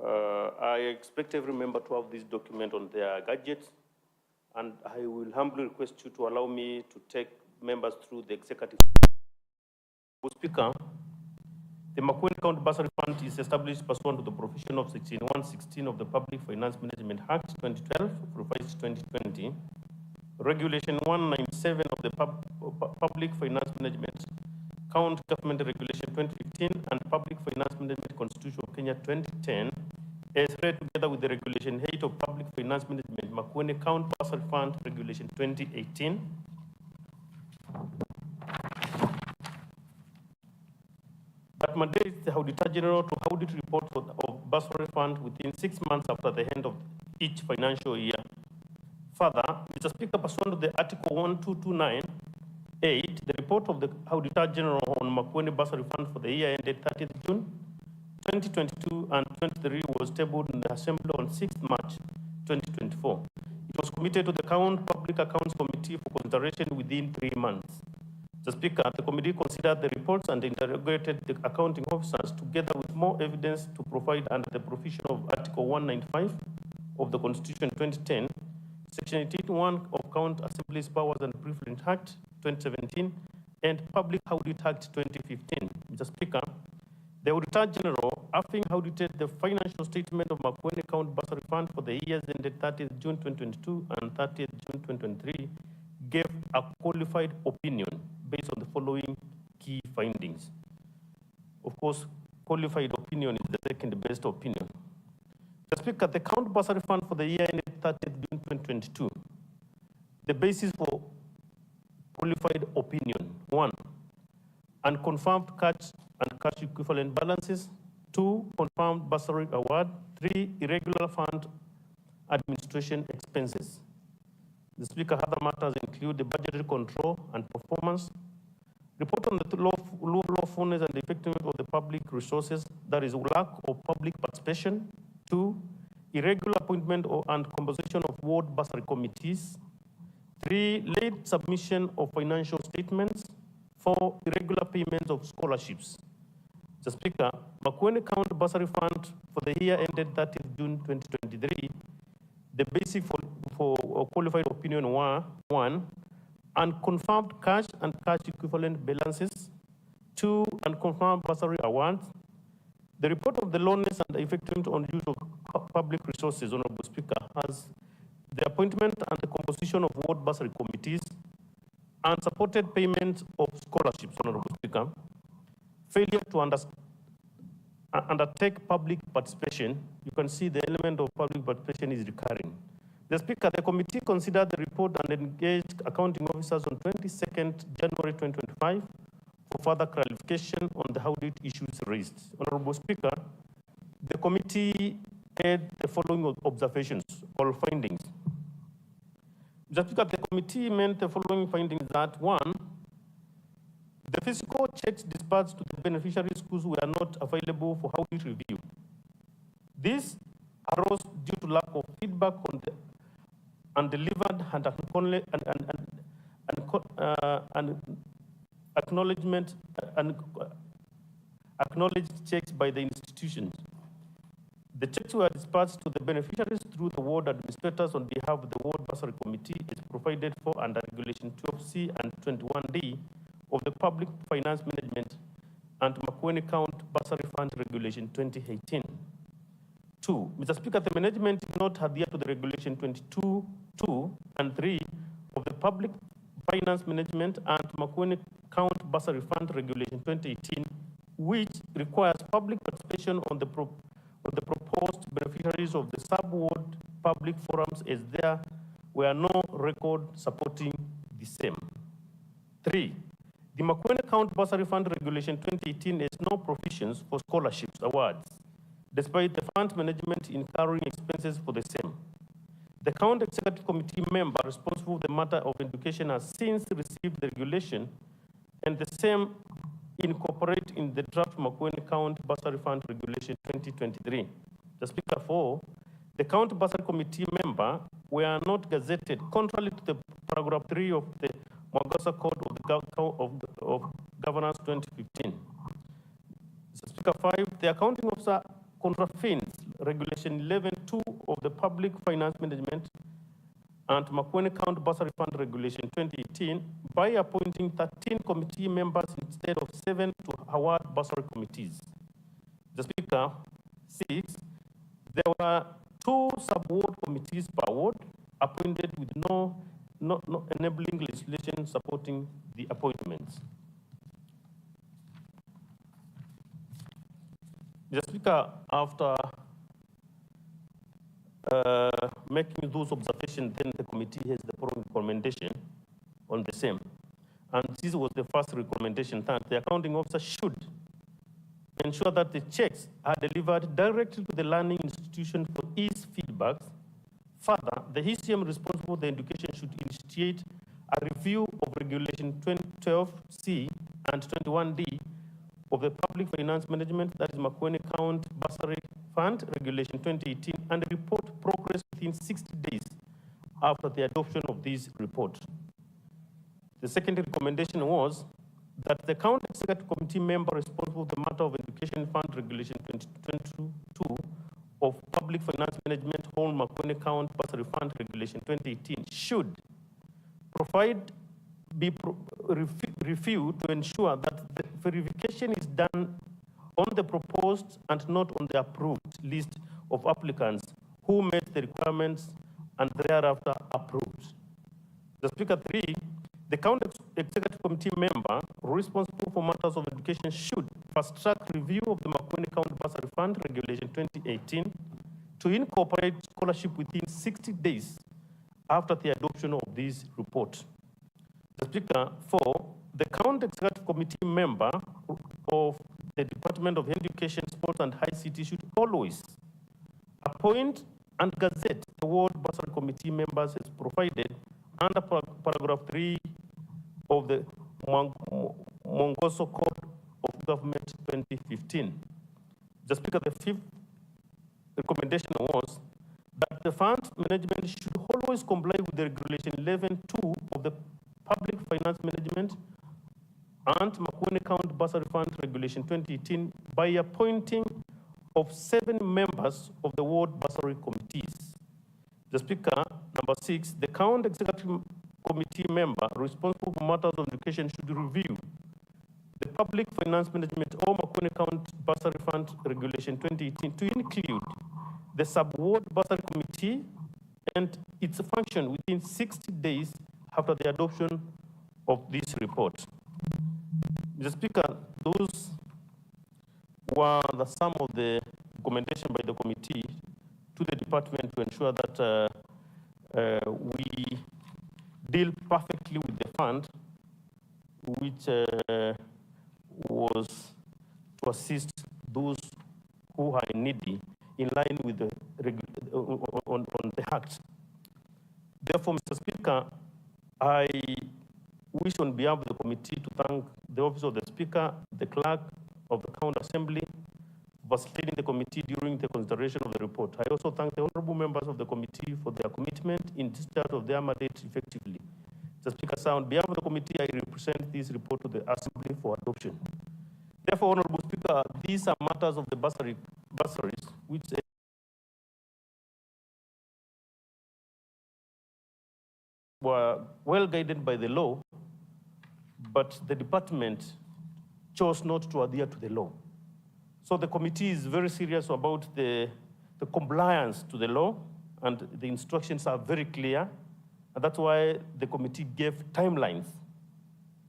I expect every member to have this document on their gadgets, and I will humbly request you to allow me to take members through the executive. Mr. Speaker, the Makueni County Bursary Fund is established pursuant to the provision of Section 116 of the Public Finance Management Act 2012, revised 2020, Regulation 197 of the Public Finance Management County Government Regulation 2015 and Public Finance Management Constitution of Kenya 2010, as read together with the Regulation 8 of Public Finance Management Makueni County Bursary Fund Regulation 2018. That mandates the Auditor General to audit reports of Bursary Fund within 6 months after the end of each financial year. Further, Mr. Speaker, pursuant to the Article 1229(8), the report of the Auditor General on Makueni Bursary Fund for the year ended 30th June 2022 and 2023 was tabled in the Assembly on 6th March 2024. It was committed to the County Public Accounts Committee for consideration within 3 months. Mr. Speaker, the committee considered the reports and interrogated the accounting officers together with more evidence to provide under the provision of Article 195 of the Constitution 2010, Section 18(1) of County Assembly's Powers and Privileges Act 2017 and Public Audit Act 2015. Mr. Speaker, the Auditor General, having audited the financial statement of Makueni County Bursary Fund for the years ended 30th June 2022 and 30th June 2023, gave a qualified opinion based on the following key findings. Of course, qualified opinion is the second best opinion. Mr. Speaker, the County Bursary Fund for the year ended 30th June 2022, the basis for qualified opinion: 1, unconfirmed cash and cash equivalent balances; 2, confirmed bursary award; 3, irregular fund administration expenses. The Speaker, other matters include the budgetary control and performance, report on the lawfulness and effectiveness of the public resources, that is, lack of public participation; 2, irregular appointment and composition of ward bursary committees; 3, late submission of financial statements. 4, irregular payments of scholarships. Mr. Speaker, Makueni County Bursary Fund for the year ended 30th June 2023, the basic for qualified opinion were 1, unconfirmed cash and cash equivalent balances. 2, unconfirmed bursary awards. The report of the lawness and effectiveness on use of public resources, Honorable Speaker, has the appointment and the composition of ward bursary committees, unsupported payment of scholarships, Honorable Speaker, failure to undertake public participation. You can see the element of public participation is recurring. The Speaker, the committee considered the report and engaged accounting officers on 22nd January 2025 for further clarification on the audit issues raised. Honorable Speaker, the committee had the following observations or findings. Mr. Speaker, the committee made the following findings that 1, the physical checks dispatched to the beneficiary schools were not available for audit review. This arose due to lack of feedback on the undelivered and acknowledgement and acknowledged checks by the institutions. The checks were dispatched to the beneficiaries through the ward administrators on behalf of the ward bursary committee is provided for under Regulation 12C and 21D of the Public Finance Management and Makueni County Bursary Fund Regulation 2018. 2, Mr. Speaker, the management did not adhere to the Regulation 22(2) and 3 of the Public Finance Management and Makueni County Bursary Fund Regulation 2018, which requires public participation on the proposed beneficiaries of the sub-ward public forums, as there were no record supporting the same. 3, the Makueni County Bursary Fund Regulation 2018 has no provisions for scholarships awards, despite the fund management incurring expenses for the same. The County Executive Committee member responsible for the matter of education has since received the regulation, and the same incorporate in the draft Makueni County Bursary Fund Regulation 2023. The Speaker, 4, the County Bursary Committee member were not gazetted, contrary to the paragraph 3 of the Mwagasa Code of Governance 2015. Mr. Speaker, 5, the accounting officer contravenes Regulation 11(2) of the Public Finance Management and Makueni County Bursary Fund Regulation 2018 by appointing 13 committee members instead of 7 to award bursary committees. The Speaker, 6, there were 2 sub-ward committees per ward appointed with no enabling legislation supporting the appointments. Mr. Speaker, after making those observations, then the committee has the following recommendation on the same. And this was the first recommendation that the accounting officer should ensure that the checks are delivered directly to the learning institution for ease feedbacks. Further, the ECM responsible for the education should initiate a review of Regulation 12C and 21D of the Public Finance Management, that is Makueni County Bursary Fund Regulation 2018, and report progress within 60 days after the adoption of this report. The second recommendation was that the County Executive Committee member responsible for the matter of Education Fund Regulation 2022 of Public Finance Management, whole Makueni County Bursary Fund Regulation 2018 should review to ensure that the verification is done on the proposed and not on the approved list of applicants who met the requirements and thereafter approved. The Speaker, 3, the County Executive Committee member responsible for matters of education should fast-track review of the Makueni County Bursary Fund Regulation 2018 to incorporate scholarship within 60 days after the adoption of this report. The Speaker, 4, the County Executive Committee member of the Department of Education, Sports and ICT should always appoint and gazette the Ward Bursary Committee members as provided under paragraph 3 of the Mwongozo Code of Government 2015. The Speaker, the 5th recommendation was that that the fund management should always comply with the Regulation 11.2 of the Public Finance Management and Makueni County Bursary Fund Regulation 2018 by appointing of 7 members of the ward bursary committees. The Speaker, number 6, the County Executive Committee member responsible for matters of education should review the Public Finance Management or Makueni County Bursary Fund Regulation 2018 to include the Sub-Ward Bursary Committee and its function within 60 days after the adoption of this report. Mr. Speaker, those were some of the recommendations by the committee to the department to ensure that we deal perfectly with the fund, which was to assist those who are needy in line with the on the Act. Therefore, Mr. Speaker, I wish on behalf of the committee to thank the Office of the Speaker, the Clerk of the County Assembly, for facilitating the committee during the consideration of the report. I also thank the honorable members of the committee for their commitment in discharge of their mandate effectively. Mr. Speaker, sir, on behalf of the committee, I represent this report to the Assembly for adoption. Therefore, Honorable Speaker, these are matters of the bursaries which were well guided by the law, but the department chose not to adhere to the law. So the committee is very serious about the compliance to the law, and the instructions are very clear. And that's why the committee gave timelines,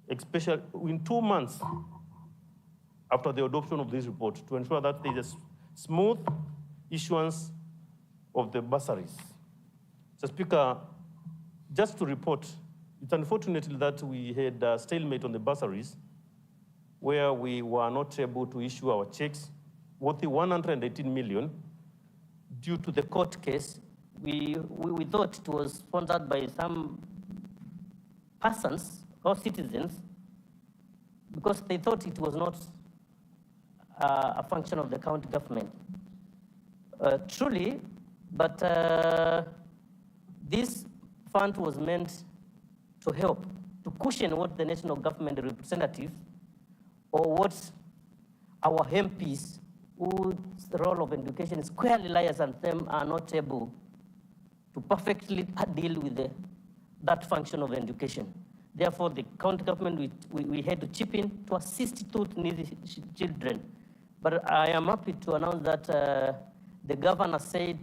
especially in 2 months after the adoption of this report, to ensure that there is a smooth issuance of the bursaries. So, Speaker, just to report, it's unfortunate that we had a stalemate on the bursaries, where we were not able to issue our checks worth 118 million due to the court case. We thought it was sponsored by some persons or citizens because they thought it was not a function of the county government. Truly, but this fund was meant to help, to cushion what the national government representatives or what our MPs, whose role of education is squarely liars and them are not able to perfectly deal with that function of education. Therefore, the county government, we had to chip in to assist those needy children. But I am happy to announce that the governor said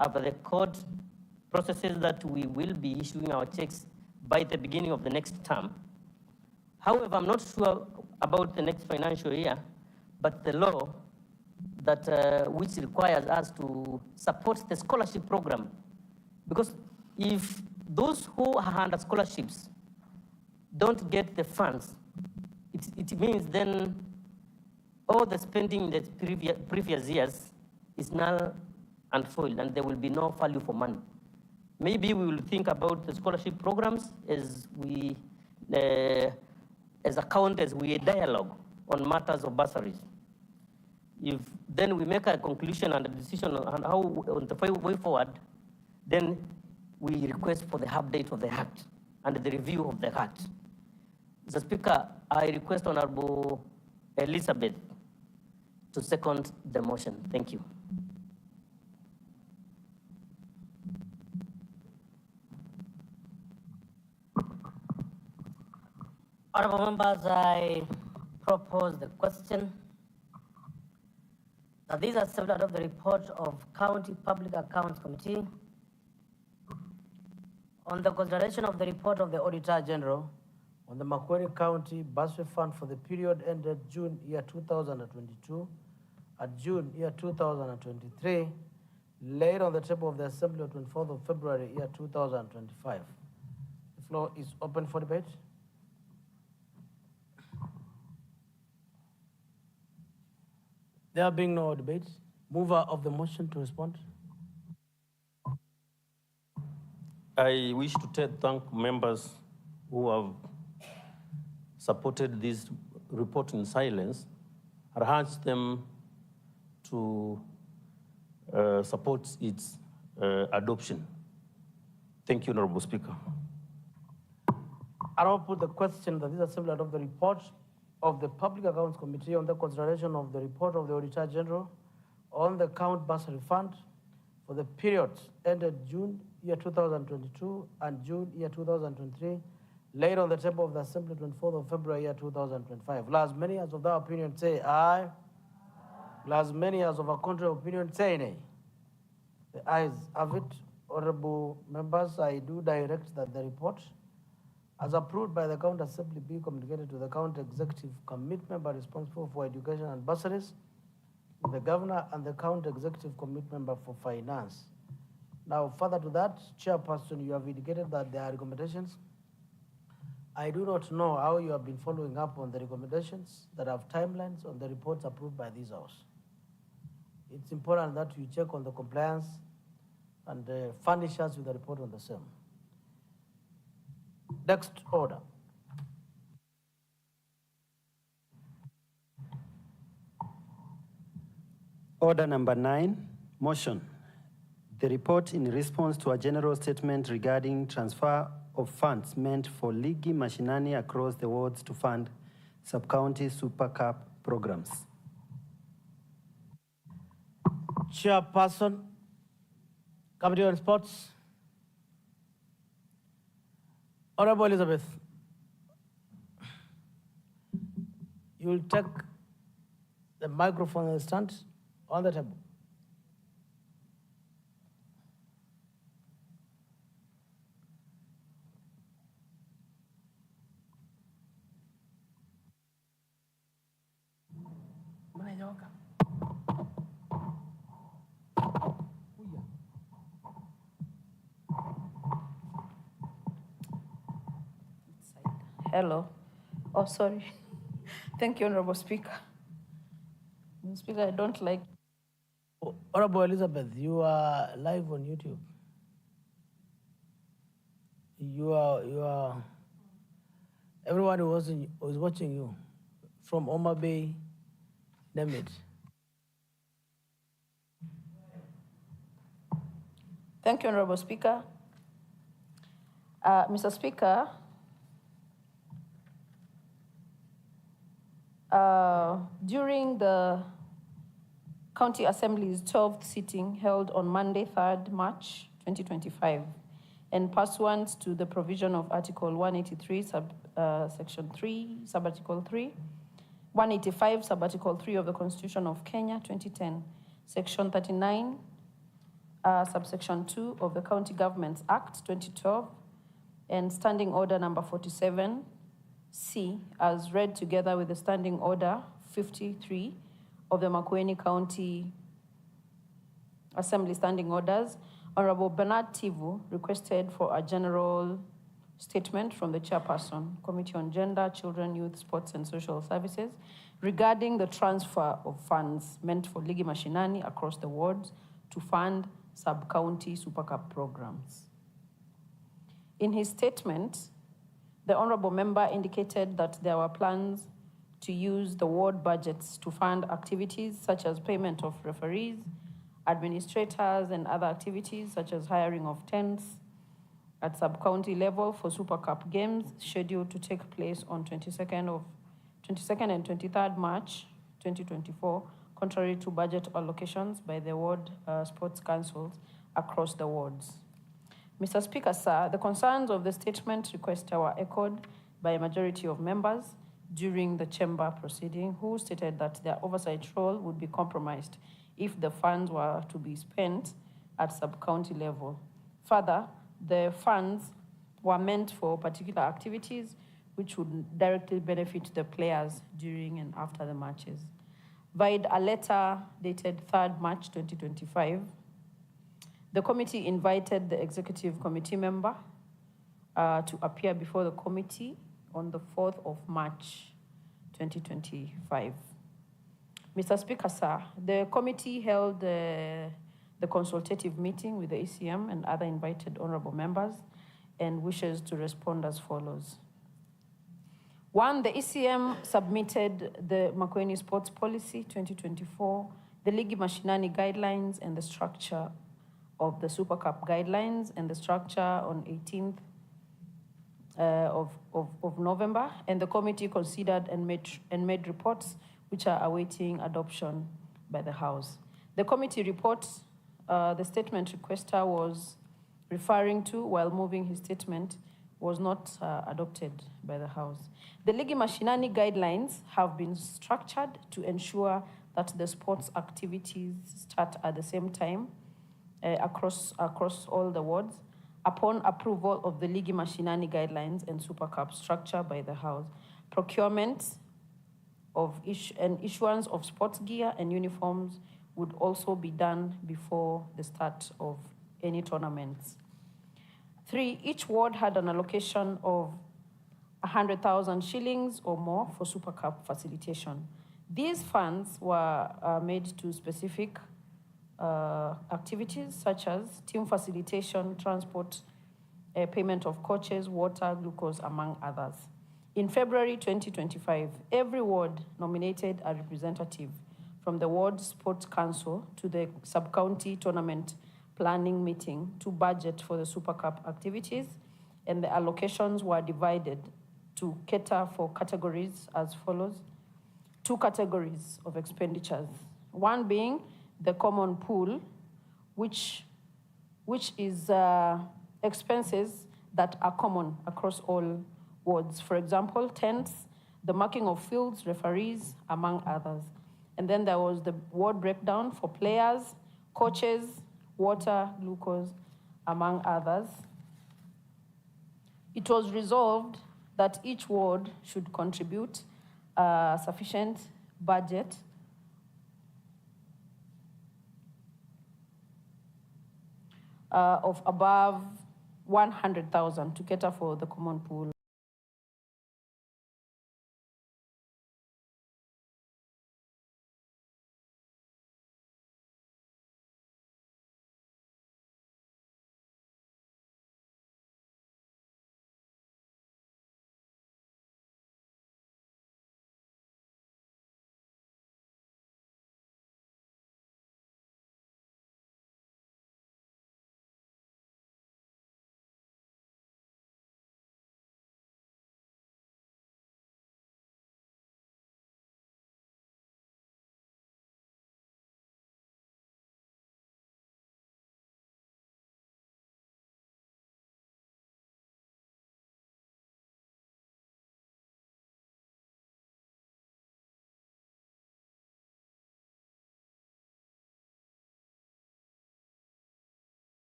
after the court processes that we will be issuing our checks by the beginning of the next term. However, I'm not sure about the next financial year, but the law that which requires us to support the scholarship program. Because if those who are under scholarships don't get the funds, it means then all the spending in the previous years is null and void, and there will be no value for money. Maybe we will think about the scholarship programs as we, as we dialogue on matters of bursaries. If then we make a conclusion and a decision on how, on the way forward, then we request for the update of the Act and the review of the Act. Mr. Speaker, I request Honorable Elizabeth to second the motion. Thank you. Honorable members, I propose the question that these are subject of the report of County Public Accounts Committee on the consideration of the report of the Auditor General on the Makueni County Bursary Fund for the period ended June year 2022 and June year 2023, laid on the table of the Assembly on 24th of February year 2025. The floor is open for debate. There being no debate, mover of the motion to respond. I wish to thank members who have supported this report in silence. I urge them to support its adoption. Thank you, Honorable Speaker. I will put the question that this assembly adopt the report of the Public Accounts Committee on the consideration of the report of the Auditor General on the Count Bursary Fund for the periods ended June year 2022 and June year 2023, laid on the table of the Assembly 24th of February year 2025. Will as many as of their opinion say aye? Will as many as of a contrary opinion say nay? The ayes have it. Honorable members, I do direct that the report, as approved by the County Assembly, be communicated to the County Executive Committee member responsible for education and bursaries, the Governor, and the County Executive Committee member for finance. Now, further to that, Chairperson, you have indicated that there are recommendations. I do not know how you have been following up on the recommendations that have timelines on the reports approved by this House. It's important that you check on the compliance and furnish us with a report on the same. Next order. Order number 9, motion. The report in response to a general statement regarding transfer of funds meant for Ligi Mashinani across the wards to fund sub-county Super Cup programs. Chairperson, Committee on Sports. Honorable Elizabeth, you will take the microphone and stand on the table. Hello. Oh, sorry. Thank you, Honorable Speaker. Mr. Speaker, I don't like. Honorable Elizabeth, you are live on YouTube. You are. Everyone who was watching you from Oma Bay, name it. Thank you, Honorable Speaker. Mr. Speaker, during the County Assembly's 12th sitting held on Monday, 3rd March 2025, and pursuant to the provision of Article 183, Section 3, Subarticle 3, 185, Subarticle 3 of the Constitution of Kenya, 2010, Section 39, Subsection 2 of the County Governments Act, 2012, and Standing Order number 47, C, as read together with the Standing Order 53 of the Makueni County Assembly Standing Orders, Honorable Bernard Tivu requested for a general statement from the Chairperson, Committee on Gender, Children, Youth, Sports and Social Services, regarding the transfer of funds meant for Ligi Mashinani across the wards to fund sub-county Super Cup programs. In his statement, the Honorable Member indicated that there were plans to use the ward budgets to fund activities such as payment of referees, administrators, and other activities such as hiring of tents at sub-county level for Super Cup games scheduled to take place on 22nd and 23rd March 2024, contrary to budget allocations by the ward sports councils across the wards. Mr. Speaker, sir, the concerns of the statement request were echoed by a majority of members during the chamber proceeding, who stated that their oversight role would be compromised if the funds were to be spent at sub-county level. Further, the funds were meant for particular activities which would directly benefit the players during and after the matches. Via a letter dated 3rd March 2025, the committee invited the executive committee member to appear before the committee on the 4th of March 2025. Mr. Speaker, sir, the committee held the consultative meeting with the ECM and other invited honorable members and wishes to respond as follows. 1, the ECM submitted the Makueni Sports Policy 2024, the Ligi Mashinani guidelines, and the structure of the Super Cup guidelines and the structure on 18th of November, and the committee considered and made reports which are awaiting adoption by the House. The committee report, the statement requester was referring to while moving his statement, was not adopted by the House. The Ligi Mashinani guidelines have been structured to ensure that the sports activities start at the same time across all the wards, upon approval of the Ligi Mashinani guidelines and Super Cup structure by the House. Procurement of and issuance of sports gear and uniforms would also be done before the start of any tournaments. 3, each ward had an allocation of 100,000 shillings or more for Super Cup facilitation. These funds were made to specific activities such as team facilitation, transport, payment of coaches, water, glucose, among others. In February 2025, every ward nominated a representative from the Ward Sports Council to the sub-county tournament planning meeting to budget for the Super Cup activities, and the allocations were divided to cater for categories as follows. 2 categories of expenditures. One being the common pool, which is expenses that are common across all wards. For example, tents, the marking of fields, referees, among others. And then there was the ward breakdown for players, coaches, water, glucose, among others. It was resolved that each ward should contribute a sufficient budget of above 100,000 to cater for the common pool.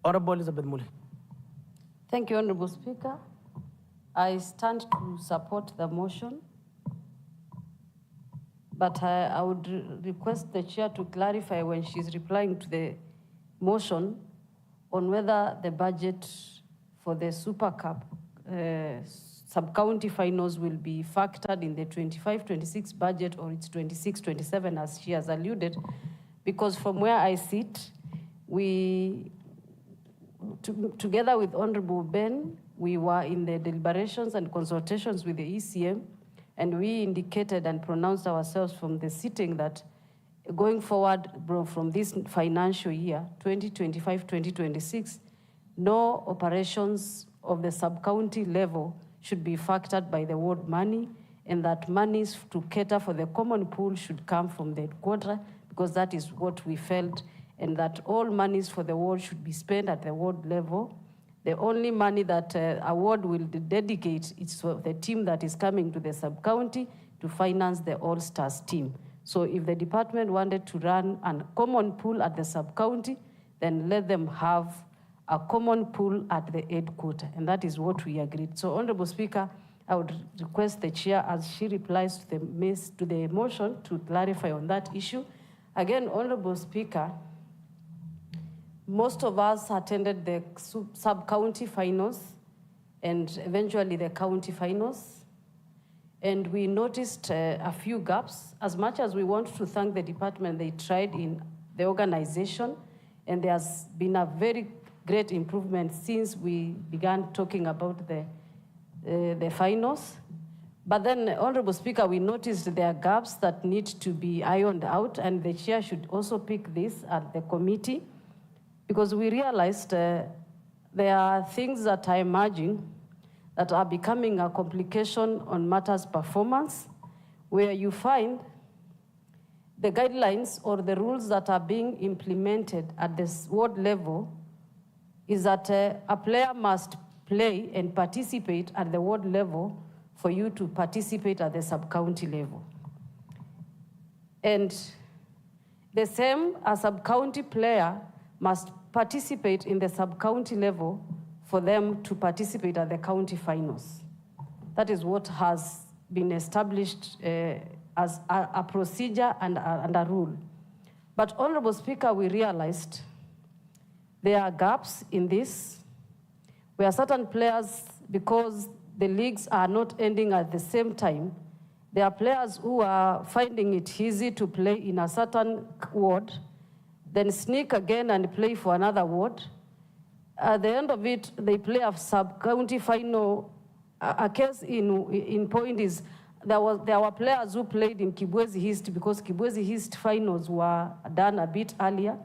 Honorable Elizabeth Muli. Thank you, Honorable Speaker. I stand to support the motion, but I would request the chair to clarify when she's replying to the motion on whether the budget for the Super Cup sub-county finals will be factored in the 25-26 budget, or it's 26-27 as she has alluded, because from where I sit, we, together with Honorable Ben, we were in the deliberations and consultations with the ECM, and we indicated and pronounced ourselves from the sitting that going forward from this financial year, 2025-2026, no operations of the sub-county level should be factored by the ward money, and that monies to cater for the common pool should come from the headquarters, because that is what we felt, and that all monies for the ward should be spent at the ward level. The only money that a ward will dedicate is for the team that is coming to the sub-county to finance the All-Stars team. So if the department wanted to run a common pool at the sub-county, then let them have a common pool at the headquarters, and that is what we agreed. So, Honorable Speaker, I would request the chair, as she replies to the motion, to clarify on that issue. Again, Honorable Speaker, most of us attended the sub-county finals and eventually the county finals. And we noticed a few gaps. As much as we want to thank the department, they tried in the organization, and there's been a very great improvement since we began talking about the finals. But then, Honorable Speaker, we noticed there are gaps that need to be ironed out, and the chair should also pick this at the committee, because we realized there are things that are emerging that are becoming a complication on matters performance, where you find the guidelines or the rules that are being implemented at this ward level is that a player must play and participate at the ward level for you to participate at the sub-county level. And the same, a sub-county player must participate in the sub-county level for them to participate at the county finals. That is what has been established as a procedure and a rule. But, Honorable Speaker, we realized there are gaps in this, where certain players, because the leagues are not ending at the same time, there are players who are finding it easy to play in a certain ward, then sneak again and play for another ward. At the end of it, they play a sub-county final. A case in point is there were players who played in Kibwezi East because Kibwezi East finals were done a bit earlier.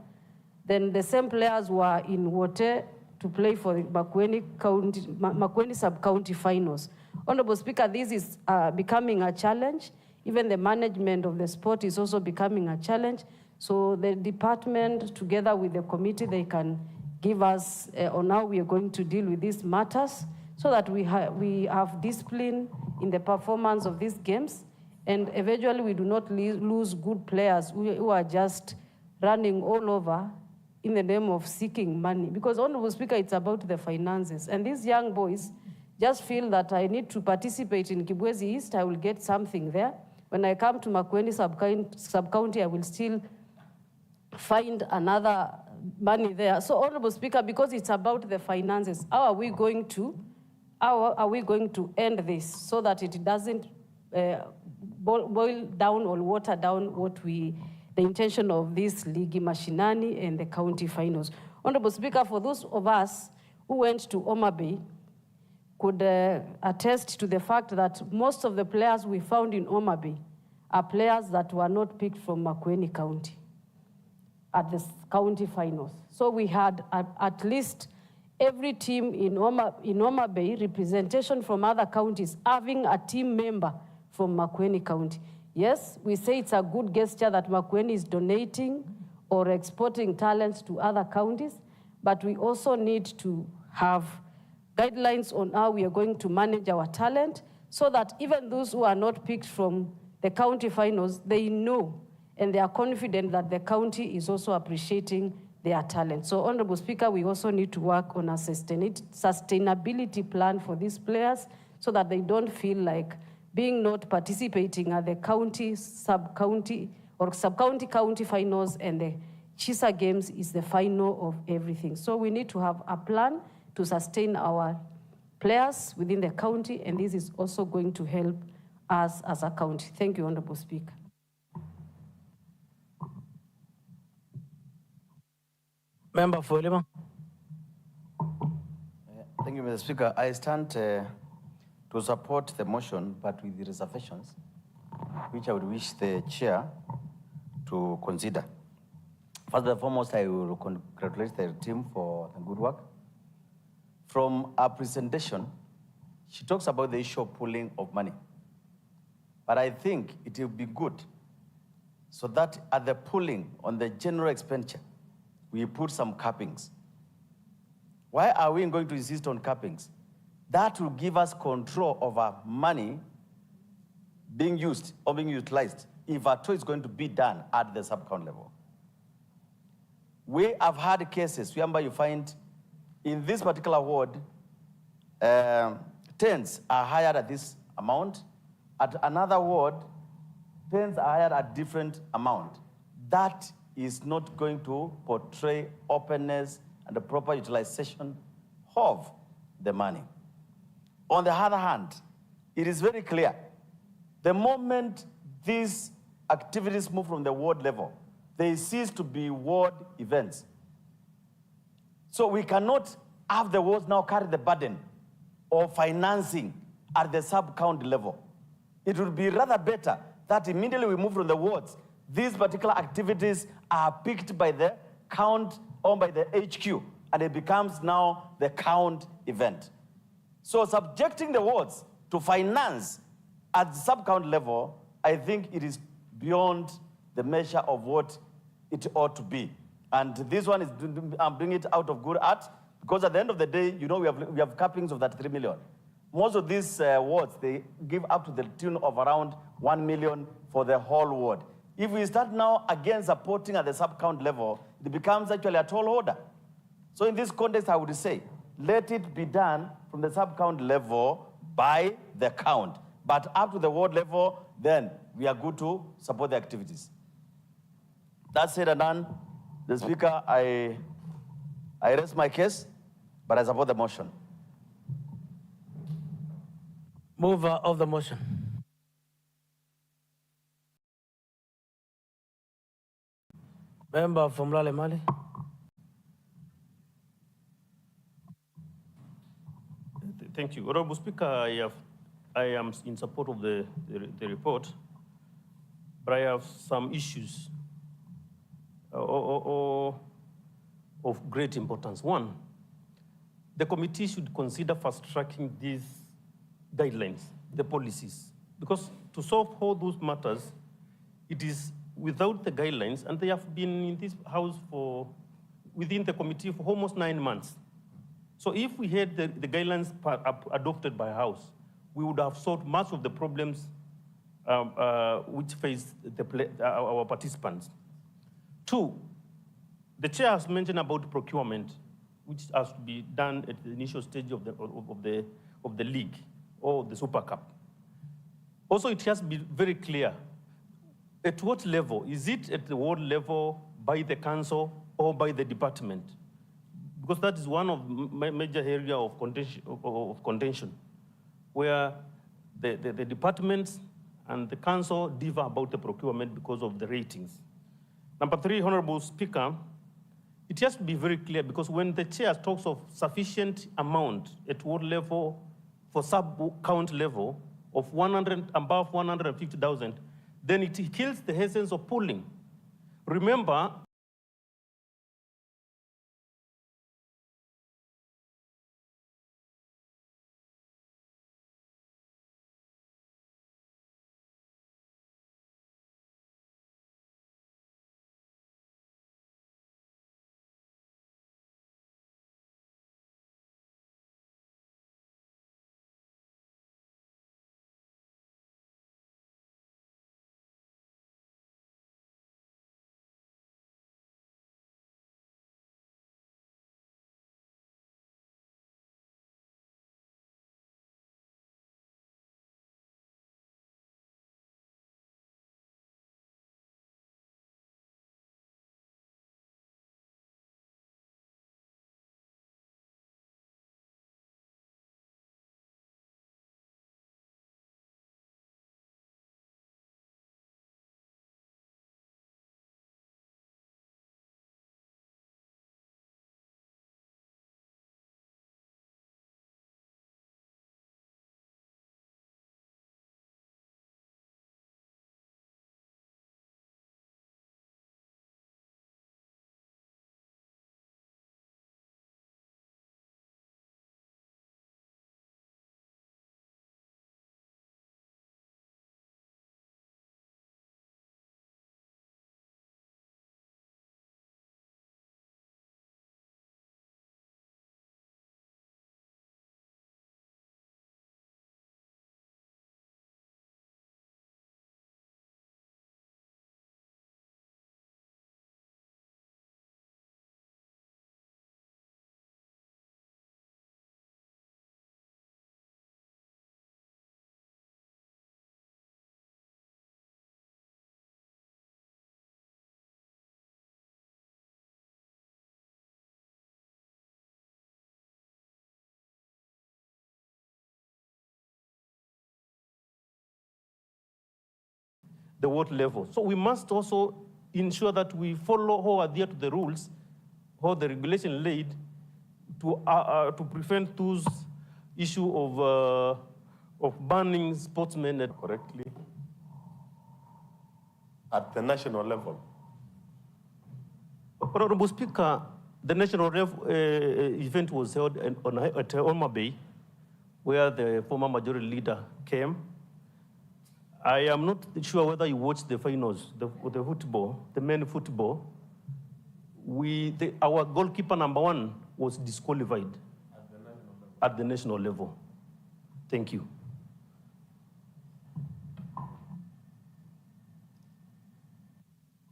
Then the same players were in Wote to play for the Makueni sub-county finals. Honorable Speaker, this is becoming a challenge. Even the management of the sport is also becoming a challenge. So the department, together with the committee, they can give us on how we are going to deal with these matters so that we have discipline in the performance of these games, and eventually we do not lose good players who are just running all over in the name of seeking money. Because, Honorable Speaker, it's about the finances. And these young boys just feel that I need to participate in Kibwezi East, I will get something there. When I come to Makueni sub-county, I will still find another money there. So, Honorable Speaker, because it's about the finances, how are we going to end this so that it doesn't boil down or water down the intention of this League Mashinani and the county finals? Honorable Speaker, for those of us who went to Homa Bay could attest to the fact that most of the players we found in Homa Bay are players that were not picked from Makueni County at the county finals. So we had at least every team in Homa Bay, representation from other counties, having a team member from Makueni County. Yes, we say it's a good gesture that Makueni is donating or exporting talents to other counties, but we also need to have guidelines on how we are going to manage our talent so that even those who are not picked from the county finals, they know and they are confident that the county is also appreciating their talent. So, Honorable Speaker, we also need to work on a sustainability plan for these players so that they don't feel like being not participating at the county, sub-county, or sub-county county finals and the Chisa games is the final of everything. So we need to have a plan to sustain our players within the county, and this is also going to help us as a county. Thank you, Honorable Speaker. Member for Lima. Thank you, Mr. Speaker. I stand to support the motion, but with the reservations, which I would wish the chair to consider. First and foremost, I will congratulate the team for the good work. From our presentation, she talks about the issue of pooling of money. But I think it will be good so that at the pooling on the general expenditure, we put some cappings. Why are we going to insist on cappings? That will give us control over money being used or being utilized if at all it's going to be done at the sub-county level. We have had cases whereby you find in this particular ward, tents are hired at this amount. At another ward, tents are hired at different amount. That is not going to portray openness and the proper utilization of the money. On the other hand, it is very clear, the moment these activities move from the ward level, they cease to be ward events. So we cannot have the wards now carry the burden of financing at the sub-county level. It would be rather better that immediately we move from the wards, these particular activities are picked by the count or by the HQ, and it becomes now the count event. So subjecting the wards to finance at the sub-county level, I think it is beyond the measure of what it ought to be. And this one is bringing it out of good art, because at the end of the day, you know, we have cappings of that 3 million. Most of these wards, they give up to the tune of around 1 million for the whole ward. If we start now again supporting at the sub-count level, it becomes actually a tall order. So in this context, I would say, let it be done from the sub-count level by the count. But up to the ward level, then we are good to support the activities. That said and done, the Speaker, I rest my case, but I support the motion. Mover of the motion. Member from Lale Mali. Thank you. Honorable Speaker, I am in support of the report, but I have some issues of great importance. One, the committee should consider fast-tracking these guidelines, the policies, because to solve all those matters, it is without the guidelines, and they have been in this house within the committee for almost 9 months. So if we had the guidelines adopted by House, we would have solved much of the problems which face our participants. Two, the chair has mentioned about procurement, which has to be done at the initial stage of the league or the Super Cup. Also, it has to be very clear at what level. Is it at the ward level, by the council, or by the department? Because that is one of my major area of contention, where the departments and the council differ about the procurement because of the ratings. Number three, Honorable Speaker, it has to be very clear, because when the chair talks of sufficient amount at ward level for sub-count level of above 150,000, then it kills the essence of pooling. Remember, the ward level. So we must also ensure that we follow or adhere to the rules or the regulation laid to prevent those issue of banning sportsmen correctly at the national level. Honorable Speaker, the national event was held at Homa Bay, where the former majority leader came. I am not sure whether you watched the finals, the football, the men football. Our goalkeeper #1 was disqualified at the national level. Thank you.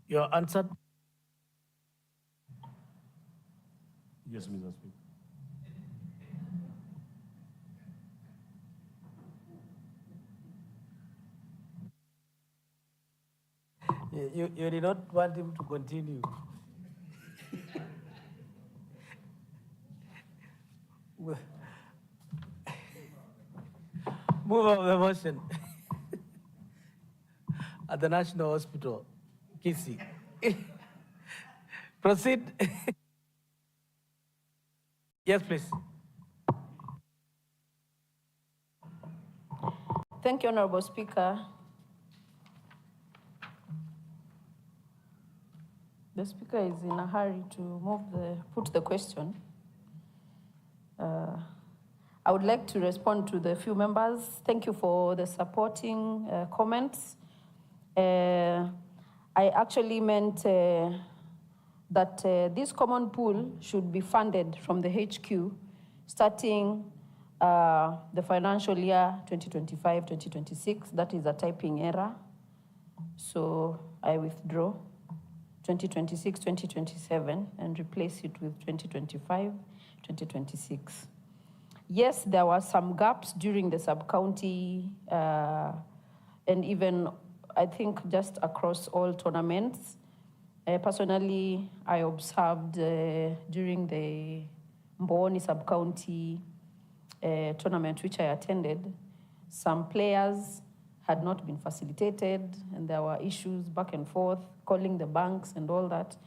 Your answer? Yes, Mr. Speaker. You did not want him to continue. Move of the motion. At the National Hospital, Kisi. Proceed. Yes, please. Thank you, Honorable Speaker. The Speaker is in a hurry to put the question. I would like to respond to the few members. Thank you for the supporting comments. I actually meant that this common pool should be funded from the HQ starting the financial year 2025-2026. That is a typing error. So I withdraw 2026-2027 and replace it with 2025-2026. Yes, there were some gaps during the sub-county and even, I think, just across all tournaments. Personally, I observed during the Makueni sub-county tournament, which I attended, some players had not been facilitated and there were issues back and forth, calling the banks and all that.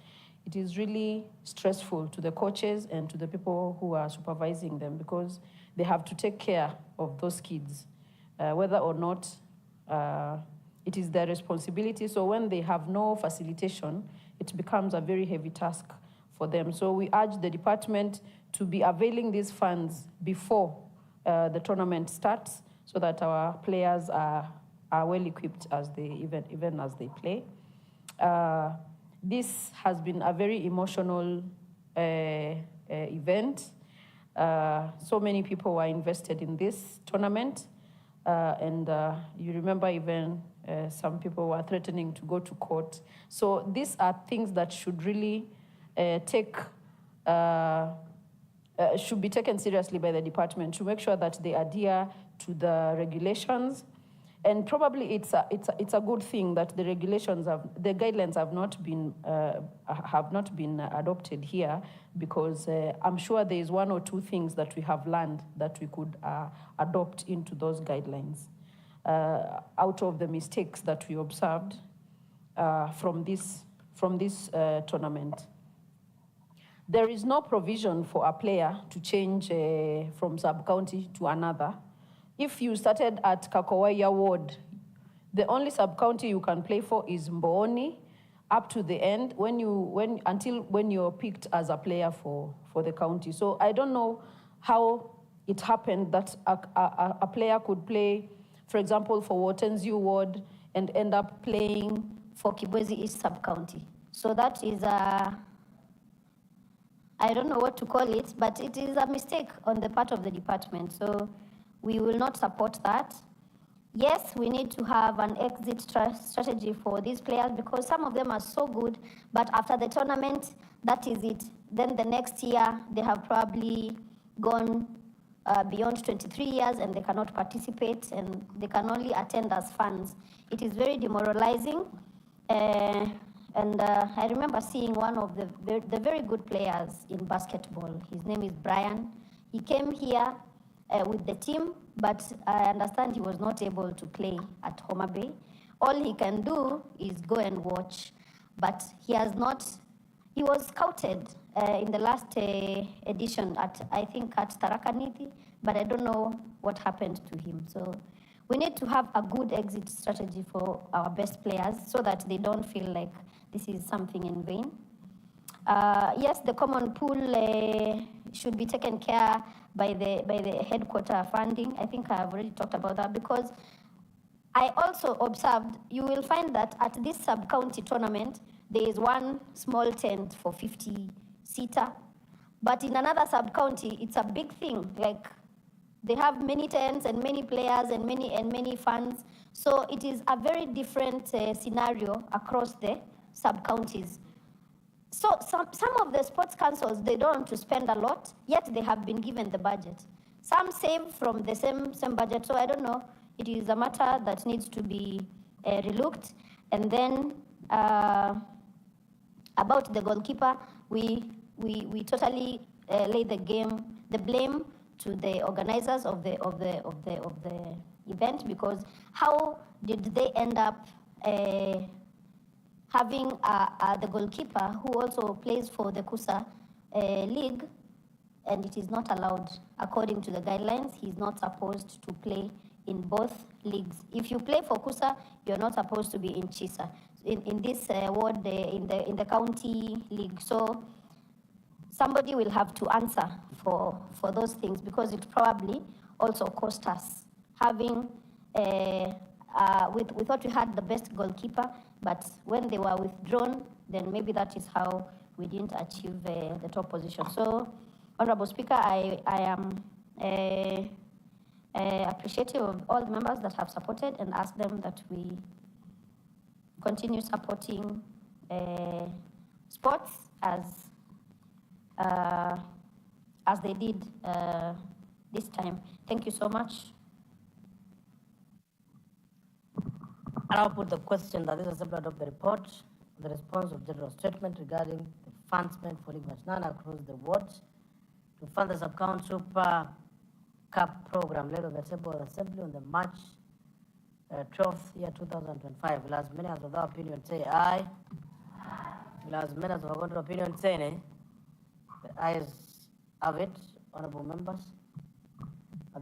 It is really stressful to the coaches and to the people who are supervising them because they have to take care of those kids, whether or not it is their responsibility. So when they have no facilitation, it becomes a very heavy task for them. So we urge the department to be availing these funds before the tournament starts so that our players are well equipped as they even as they play. This has been a very emotional event. So many people were invested in this tournament. And you remember even some people were threatening to go to court. So these are things that should really should be taken seriously by the department to make sure that they adhere to the regulations. And probably it's a good thing that the guidelines have not been adopted here, because I'm sure there is one or two things that we have learned that we could adopt into those guidelines out of the mistakes that we observed from this tournament. There is no provision for a player to change from sub-county to another. If you started at Kakowaya ward, the only sub-county you can play for is Makueni up to the end until when you're picked as a player for the county. So I don't know how it happened that a player could play, for example, for Watenziu ward and end up playing for Kibwezi East sub-county. So that is I don't know what to call it, but it is a mistake on the part of the department. So we will not support that. Yes, we need to have an exit strategy for these players because some of them are so good, but after the tournament, that is it. Then the next year, they have probably gone beyond 23 years and they cannot participate and they can only attend as fans. It is very demoralizing. And I remember seeing one of the very good players in basketball. His name is Brian. He came here with the team, but I understand he was not able to play at Homa Bay. All he can do is go and watch, but he has not. He was scouted in the last edition at, I think, at Tarakaniti, but I don't know what happened to him. So we need to have a good exit strategy for our best players so that they don't feel like this is something in vain. Yes, the common pool should be taken care by the headquarter funding. I think I've already talked about that, because I also observed, you will find that at this sub-county tournament, there is one small tent for 50-seater, but in another sub-county, it's a big thing. Like, they have many tents and many players and many fans. So it is a very different scenario across the sub-counties. So some of the sports councils, they don't want to spend a lot, yet they have been given the budget. Some save from the same budget, so I don't know. It is a matter that needs to be relooked. And then about the goalkeeper, we totally lay the blame to the organizers of the event, because how did they end up having the goalkeeper who also plays for the Kusa league, and it is not allowed according to the guidelines. He's not supposed to play in both leagues. If you play for Kusa, you're not supposed to be in Chisa, in this ward, in the county league. So somebody will have to answer for those things, because it probably also cost us having, we thought we had the best goalkeeper, but when they were withdrawn, then maybe that is how we didn't achieve the top position. So, Honorable Speaker, I am appreciative of all the members that have supported, and ask them that we continue supporting sports as they did this time. Thank you so much. I now put the question that this Assembly adopt the report, the response of general statement regarding the funds spent for League Mashinana across the wards to fund the sub-county Super Cup program laid on the table of the Assembly on the March 12th, year 2025. Will as many as of their opinion say aye. Will as many as of their opinion say nay. The ayes have it, honorable members.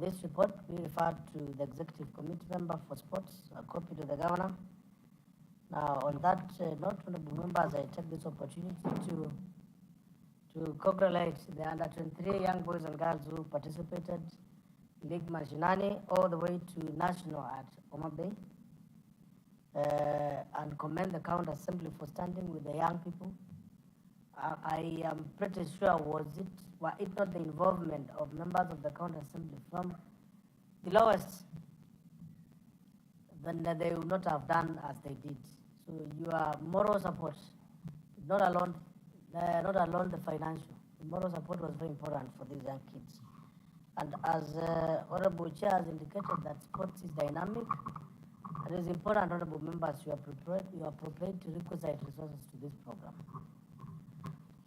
This report we refer to the Executive Committee member for sports, a copy to the Governor. Now, on that note, honorable members, I take this opportunity to congratulate the under-23 young boys and girls who participated in League Mashinani all the way to national at Homa Bay, and commend the County Assembly for standing with the young people. I am pretty sure were it not the involvement of members of the County Assembly from the lowest, then they would not have done as they did. So your moral support, not alone the financial, the moral support was very important for these young kids. And as Honorable Chair has indicated that sports is dynamic, it is important, honorable members, you are prepared to requisite resources to this program.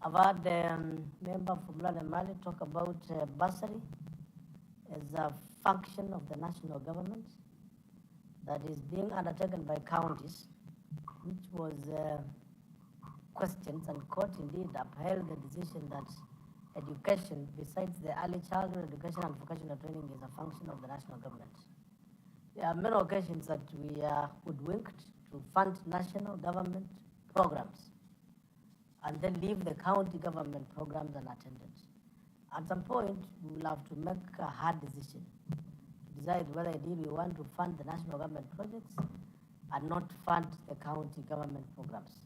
I've had member from London Mali talk about bursary as a function of the national government that is being undertaken by counties, which was questioned, and court indeed upheld the decision that education, besides the early childhood education and vocational training, is a function of the national government. There are many occasions that we are hoodwinked to fund national government programs and then leave the county government programs unattended. At some point, we will have to make a hard decision to decide whether indeed we want to fund the national government projects and not fund the county government programs.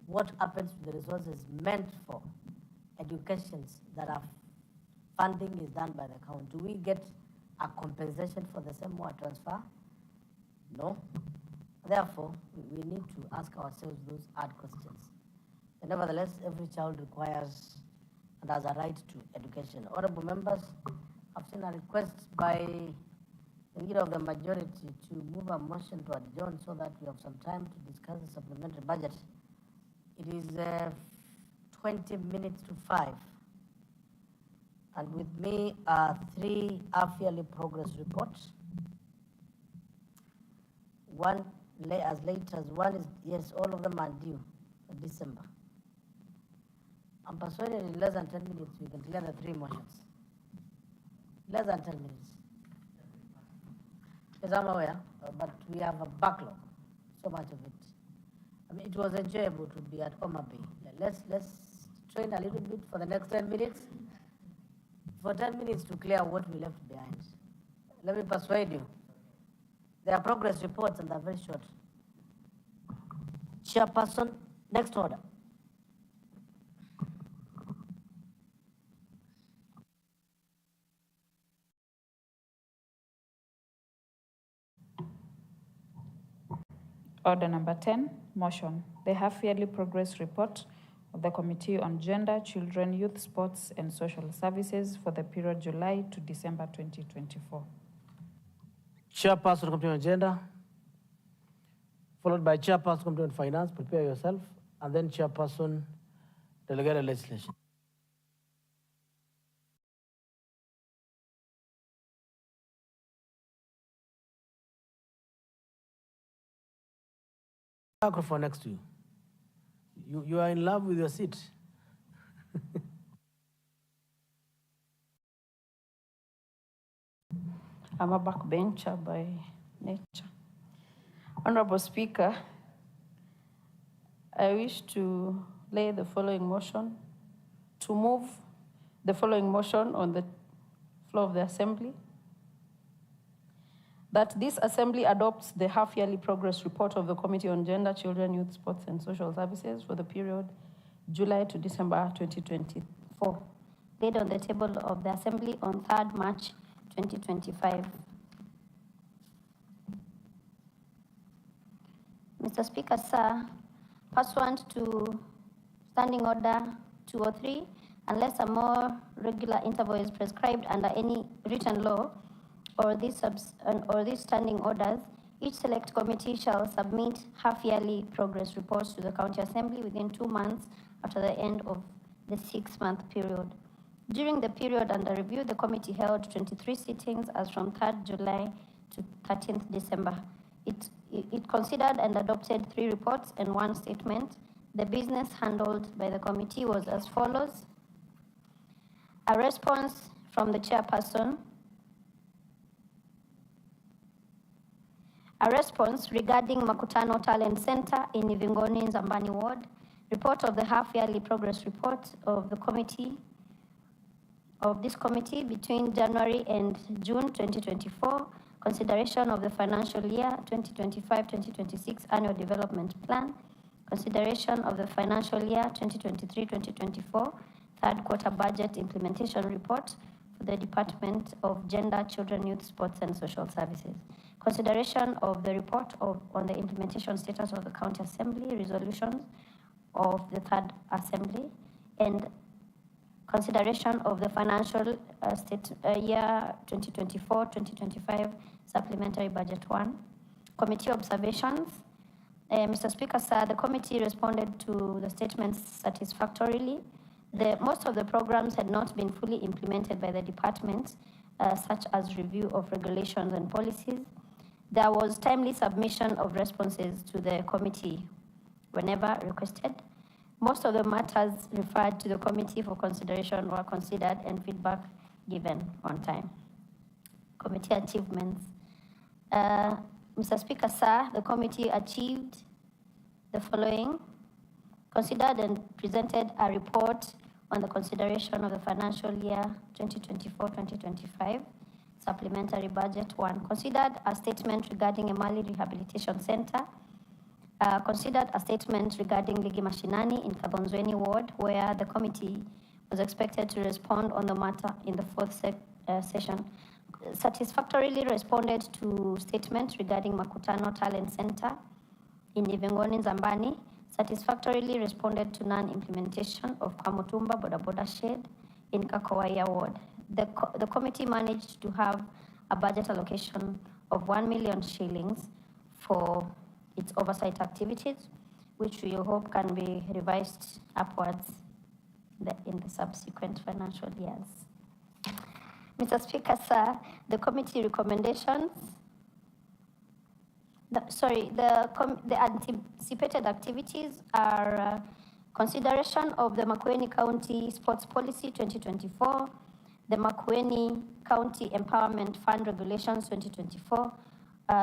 What happens to the resources meant for educations that are funding is done by the county? Do we get a compensation for the same wire transfer? No. Therefore, we need to ask ourselves those hard questions. But nevertheless, every child requires and has a right to education. Honorable members, I've seen a request by the leader of the majority to move a motion to adjourn so that we have some time to discuss the supplementary budget. It is 20 minutes to 5. And with me are 3 half-yearly progress reports, 1 as late as one is, yes, all of them are due for December. I'm persuaded in less than 10 minutes we can clear the 3 motions. Less than 10 minutes. Yes, I'm aware, but we have a backlog, so much of it. I mean, it was enjoyable to be at Oma Bay. Let's train a little bit for the next 10 minutes. For 10 minutes to clear what we left behind. Let me persuade you. There are progress reports and they're very short. Chairperson, next order. Order number 10, motion. The half-yearly progress report of the Committee on Gender, Children, Youth, Sports and Social Services for the period July to December 2024. Chairperson, Committee on Gender, followed by Chairperson, Committee on Finance. Prepare yourself, and then Chairperson, Delegated Legislation. Microphone next to you. You are in love with your seat. I'm a backbencher by nature. Honorable Speaker, I wish to lay the following motion, to move the following motion on the floor of the Assembly, that this Assembly adopts the half-yearly progress report of the Committee on Gender, Children, Youth, Sports and Social Services for the period July to December 2024. Laid on the table of the Assembly on 3rd March 2025. Mr. Speaker, sir, pursuant to Standing Order 203, unless a more regular interval is prescribed under any written law or these standing orders, each select committee shall submit half-yearly progress reports to the County Assembly within 2 months after the end of the 6-month period. During the period under review, the committee held 23 sittings as from 3rd July to 13th December. It considered and adopted 3 reports and 1 statement. The business handled by the committee was as follows. A response from the chairperson. A response regarding Makutano Talent Center in Ivingoni, Zambani Ward. Report of the half-yearly progress report of the committee, of this committee between January and June 2024. Consideration of the financial year 2025-2026 annual development plan. Consideration of the financial year 2023-2024 third quarter budget implementation report for the Department of Gender, Children, Youth, Sports and Social Services. Consideration of the report on the implementation status of the County Assembly resolutions of the Third Assembly, and consideration of the financial year 2024-2025 supplementary budget 1. Committee observations. Mr. Speaker, sir, the committee responded to the statements satisfactorily. Most of the programs had not been fully implemented by the department, such as review of regulations and policies. There was timely submission of responses to the committee whenever requested. Most of the matters referred to the committee for consideration were considered and feedback given on time. Committee achievements. Mr. Speaker, sir, the committee achieved the following. Considered and presented a report on the consideration of the financial year 2024-2025 supplementary budget 1. Considered a statement regarding a Mali Rehabilitation Center. Considered a statement regarding Ligi Mashinani in Kabonzweni Ward, where the committee was expected to respond on the matter in the 4th session. Satisfactorily responded to statement regarding Makutano Talent Center in Ivingoni, Zambani. Satisfactorily responded to non-implementation of Kwamutumba Boda Boda Shed in Kakowaya Ward. The committee managed to have a budget allocation of 1 million shillings for its oversight activities, which we hope can be revised upwards in the subsequent financial years. Mr. Speaker, sir, the committee recommendations. The anticipated activities are consideration of the Makueni County Sports Policy 2024, the Makueni County Empowerment Fund Regulations 2024,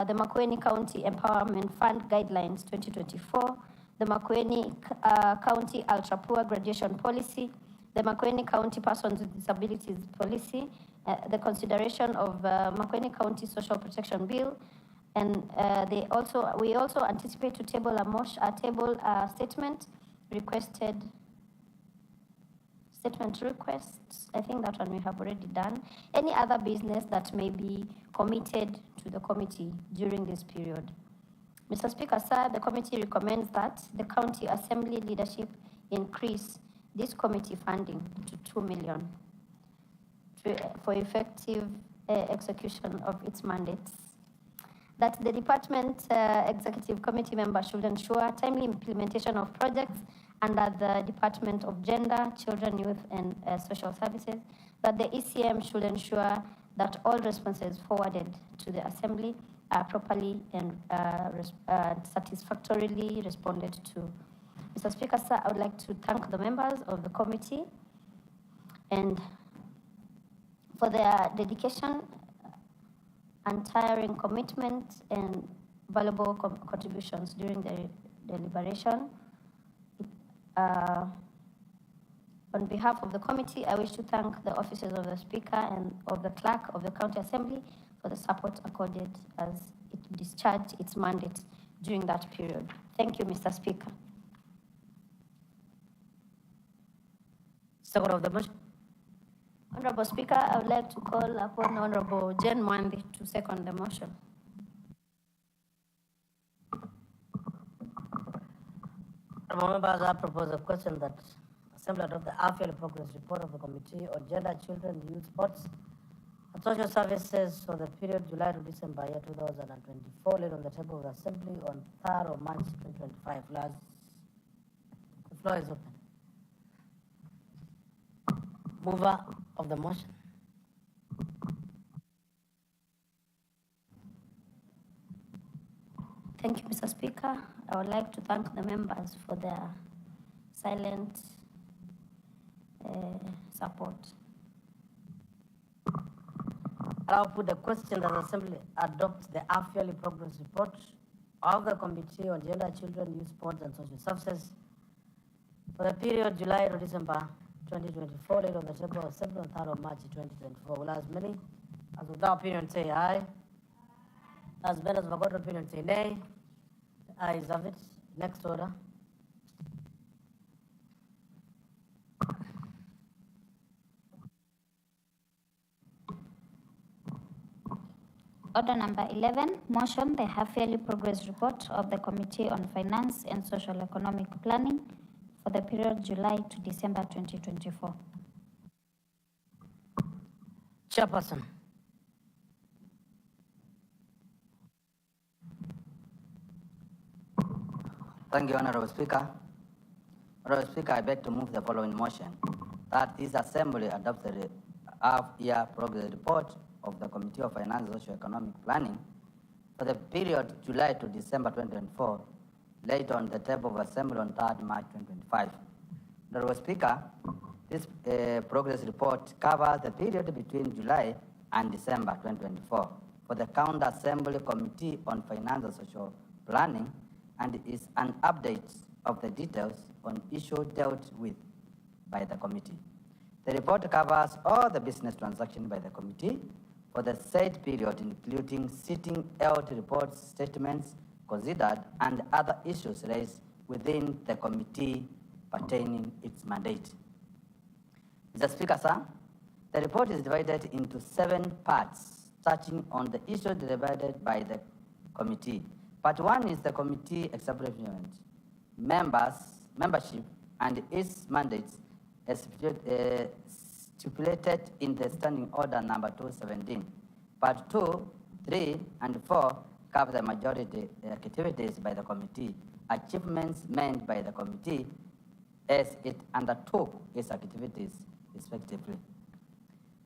the Makueni County Empowerment Fund Guidelines 2024, the Makueni County Ultra Poor Graduation Policy, the Makueni County Persons with Disabilities Policy, the consideration of Makueni County Social Protection Bill, and we also anticipate to table a statement requests. I think that one we have already done. Any other business that may be committed to the committee during this period. Mr. Speaker, sir, the committee recommends that the County Assembly leadership increase this committee funding to 2 million for effective execution of its mandates. That the department executive committee members should ensure timely implementation of projects under the Department of Gender, Children, Youth, and Social Services. That the ECM should ensure that all responses forwarded to the Assembly are properly and satisfactorily responded to. Mr. Speaker, sir, I would like to thank the members of the committee and for their dedication, untiring commitment, and valuable contributions during the deliberation. On behalf of the committee, I wish to thank the officers of the Speaker and of the Clerk of the County Assembly for the support accorded as it discharged its mandate during that period. Thank you, Mr. Speaker. Second of the motion. Honorable Speaker, I would like to call upon Honorable Jen Mwandi to second the motion. Members, I propose a question that Assembly adopt the half-yearly progress report of the Committee on Gender, Children, Youth, Sports, and Social Services for the period July to December year 2024, laid on the table of the Assembly on 3rd of March 2025. The floor is open. Mover of the motion. Thank you, Mr. Speaker. I would like to thank the members for their silent support. I'll put the question that the Assembly adopts the half-yearly progress report of the Committee on Gender, Children, Youth, Sports, and Social Services for the period July to December 2024, laid on the table of Assembly on 3rd of March 2024. Will as many as without opinion say aye? As many as without opinion say nay? The ayes have it. Next order. Order number 11, motion the half-yearly progress report of the Committee on Finance and Social Economic Planning for the period July to December 2024. Chairperson. Thank you, Honorable Speaker. Honorable Speaker, I beg to move the following motion, that this Assembly adopts the half-year progress report of the Committee of Finance and Socio-Economic Planning for the period July to December 2024, laid on the table of Assembly on 3rd March 2025. Honorable Speaker, this progress report covers the period between July and December 2024 for the County Assembly Committee on Finance and Social Planning, and is an update of the details on issues dealt with by the committee. The report covers all the business transactions by the committee for the said period, including sitting held reports, statements considered, and other issues raised within the committee pertaining its mandate. Mr. Speaker, sir, the report is divided into 7 parts, touching on the issues divided by the committee. Part 1 is the committee establishment, membership, and its mandates as stipulated in the Standing Order number 217. Part 2, 3, and 4 cover the majority activities by the committee, achievements made by the committee as it undertook its activities respectively.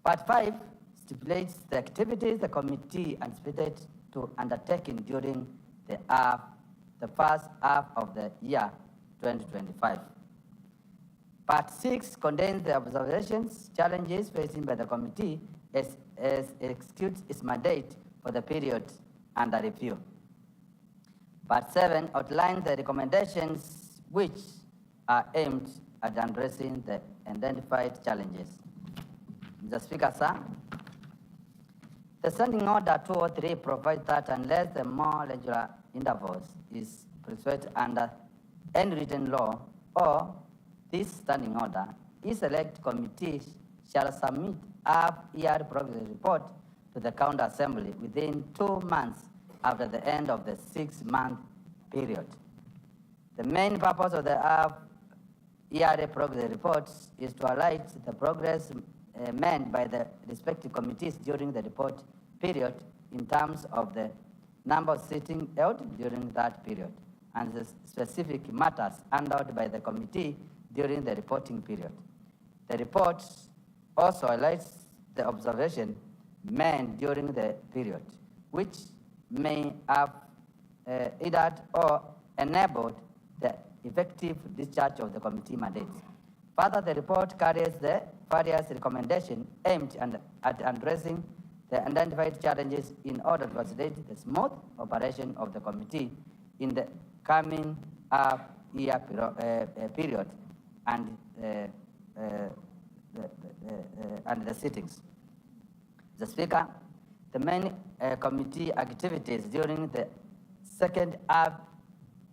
Part 5 stipulates the activities the committee anticipated to undertake during the first half of the year 2025. Part 6 contains the observations, challenges facing by the committee as executes its mandate for the period under review. Part 7 outlines the recommendations which are aimed at addressing the identified challenges. Mr. Speaker, sir, the Standing Order 203 provides that unless the more regular intervals is prescribed under any written law or this standing order, each select committee shall submit half-year progress report to the County Assembly within 2 months after the end of the 6-month period. The main purpose of the half-year progress reports is to highlight the progress made by the respective committees during the report period in terms of the number of sittings held during that period and the specific matters handled by the committee during the reporting period. The report also highlights the observation made during the period, which may have hindered or enabled the effective discharge of the committee mandates. Further, the report carries the various recommendations aimed at addressing the identified challenges in order to facilitate the smooth operation of the committee in the coming half-year period and the sittings. The Speaker, the main committee activities during the second half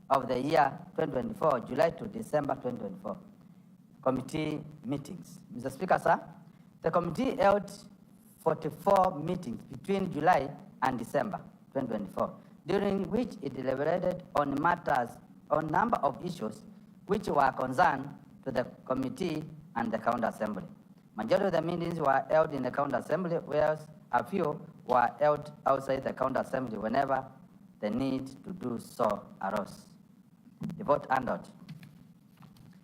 of the year 2024, July to December 2024, committee meetings. Mr. Speaker, sir, the committee held 44 meetings between July and December 2024, during which it deliberated on matters, on number of issues which were concerned to the committee and the County Assembly. Majority of the meetings were held in the County Assembly, whereas a few were held outside the County Assembly whenever the need to do so arose. The vote handled.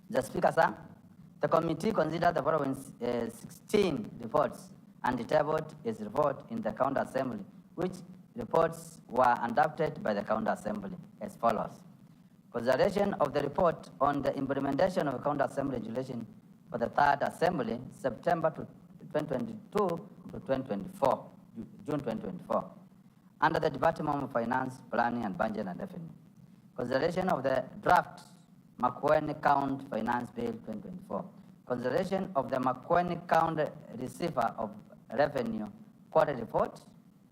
The Speaker, sir, the committee considered the following 16 reports and tabled its report in the County Assembly, which reports were adopted by the County Assembly as follows. Consideration of the report on the implementation of County Assembly legislation for the Third Assembly, September 2022 to 2024, June 2024, under the Department of Finance, Planning and Budget and Revenue. Consideration of the draft Makueni County Finance Bill 2024. Consideration of the Makueni County Receiver of Revenue Quarter Report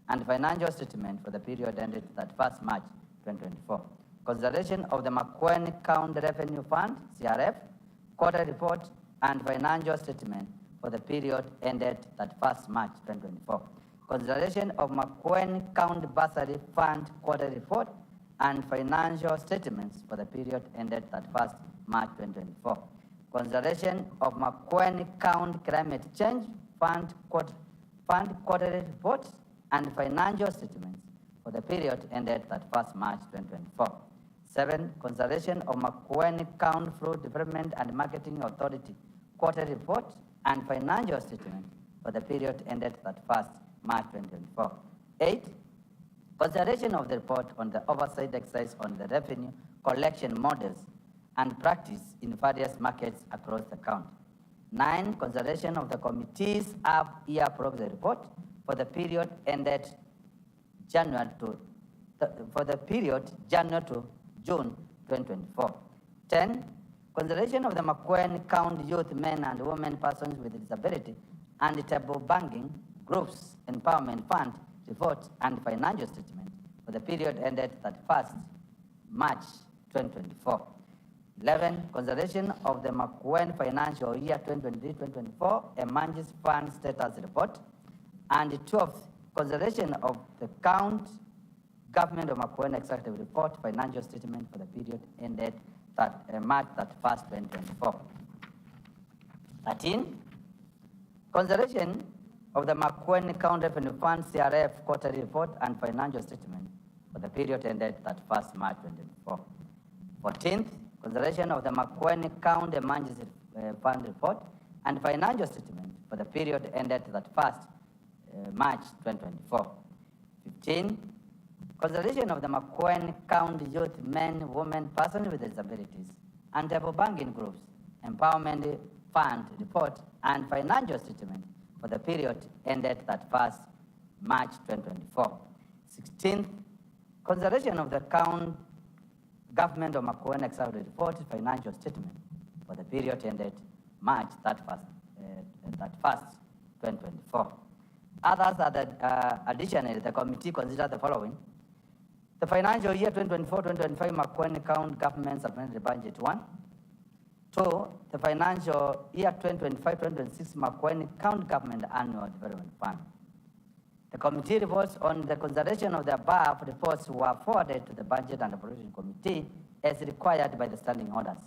and Financial Statement for the period ended 31st March 2024. Consideration of the Makueni County Revenue Fund, CRF, Quarter Report and Financial Statement for the period ended 31st March 2024. Consideration of Makueni County Bursary Fund Quarter Report and Financial Statements for the period ended 31st March 2024. Consideration of Makueni County Climate Change Fund Quarterly Report and Financial Statements for the period ended 31st March 2024. 7. Consideration of Makueni County Fruit Development and Marketing Authority Quarterly Report and Financial Statement for the period ended 31st March 2024. 8. Consideration of the report on the oversight exercise on the revenue collection models and practice in various markets across the county. 9. Consideration of the committee's half-year progress report for the period ended January to June 2024. 10. Consideration of the Makueni County Youth Men and Women Persons with Disability and Table Banking Groups Empowerment Fund report and financial statement for the period ended 31st March 2024. 11. Consideration of the Makueni Financial Year 2023-2024 Emergency Fund Status Report. And 12. Consideration of the County Government of Makueni Executive Report Financial Statement for the period ended March 31st, 2024. 13. Consideration of the Makueni County Revenue Fund CRF Quarterly Report and Financial Statement for the period ended 31st March 2024. 14th. Consideration of the Makueni County Emergency Fund Report and Financial Statement for the period ended 31st March 2024. 15. Consideration of the Makueni County youth, men, women, persons with disabilities, and table banking groups, empowerment fund report, and financial statement for the period ended 31st March 2024. 16th, consideration of the government of Makueni executive report financial statement for the period ended March 31st, 2024. Others are that, additionally, the committee considered the following. The financial year 2024-2025 Makueni County Government Supplementary Budget 1. 2. The financial year 2025-2026 Makueni County Government Annual Development Fund. The committee reports on the consideration of the above reports were forwarded to the Budget and Appropriation Committee as required by the standing orders.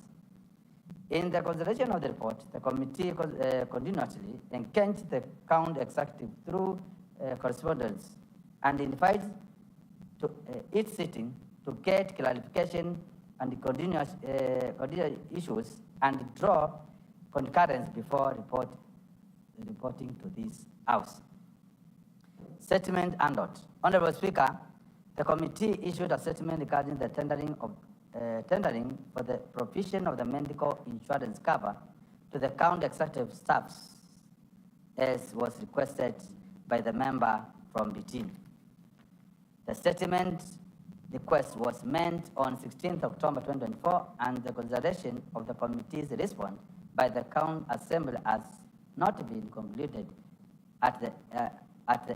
In the consideration of the report, the committee continuously engaged the county executive through correspondence and invites to each sitting to get clarification and continuous issues and draw concurrence before reporting to this House. Statement handled. Honorable Speaker, the committee issued a statement regarding the tendering for the provision of the medical insurance cover to the county executive staffs as was requested by the member from Bitin. The statement request was meant on 16th October 2024 and the consideration of the committee's response by the county assembly has not been concluded at the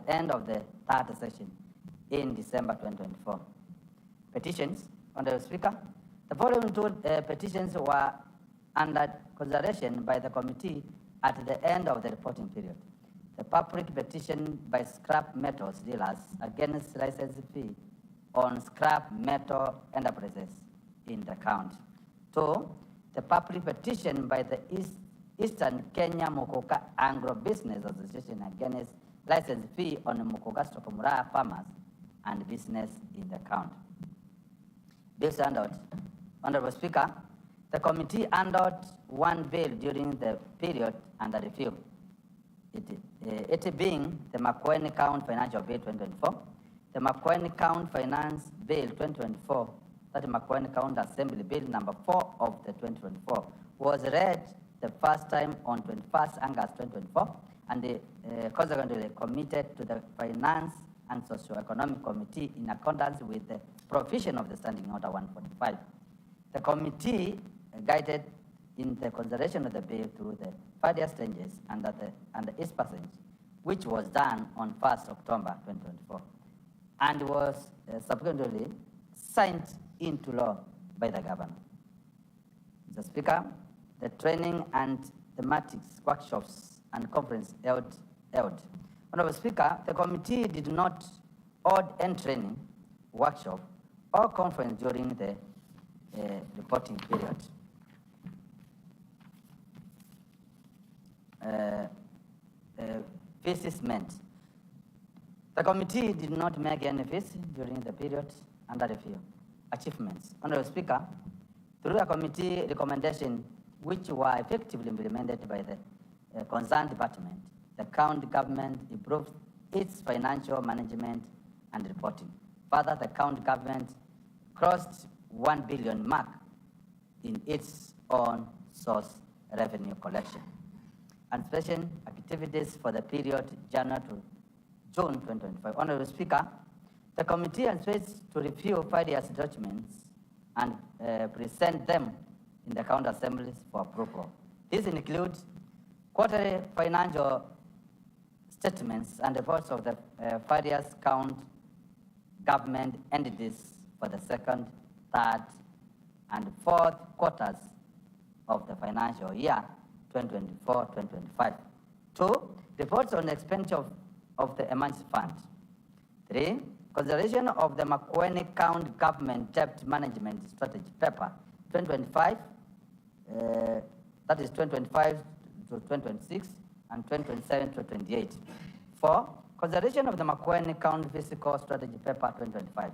end of the third session in December 2024. Petitions. Honorable Speaker, the following two petitions were under consideration by the committee at the end of the reporting period. The public petition by scrap metals dealers against license fee on scrap metal enterprises in the county. 2. The public petition by the Eastern Kenya Mukoka Agro-Business Association against license fee on Mukoka Stokomura farmers and business in the county. Bills handled. Honorable Speaker, the committee handled one bill during the period under review. It being the Makueni County Financial Bill 2024, the Makueni County Finance Bill 2024, that Makueni County Assembly Bill number 4 of the 2024, was read the first time on 21st August 2024 and consequently committed to the Finance and Socio-Economic Committee in accordance with the provision of the Standing Order 145. The committee guided in the consideration of the bill through the various stages and its passage, which was done on 1st October 2024 and was subsequently signed into law by the governor. Mr. Speaker, the training and thematics workshops and conference held. Honorable Speaker, the committee did not hold any training, workshop, or conference during the reporting period. Fees meant. The committee did not make any fees during the period under review. Achievements. Honorable Speaker, through a committee recommendation which were effectively implemented by the concerned department, the county government improved its financial management and reporting. Further, the county government crossed 1 billion mark in its own source revenue collection. And special activities for the period January to June 2025. Honorable Speaker, the committee anticipates to review various documents and present them in the county assemblies for approval. These include quarterly financial statements and reports of the various county government entities for the second, third, and fourth quarters of the financial year 2024-2025. 2. Reports on the expenditure of the emergency fund. 3. Consideration of the Makueni County Government Debt Management Strategy Paper 2025, that is 2025 to 2026 and 2027 to 2028. 4. Consideration of the Makueni County Fiscal Strategy Paper 2025.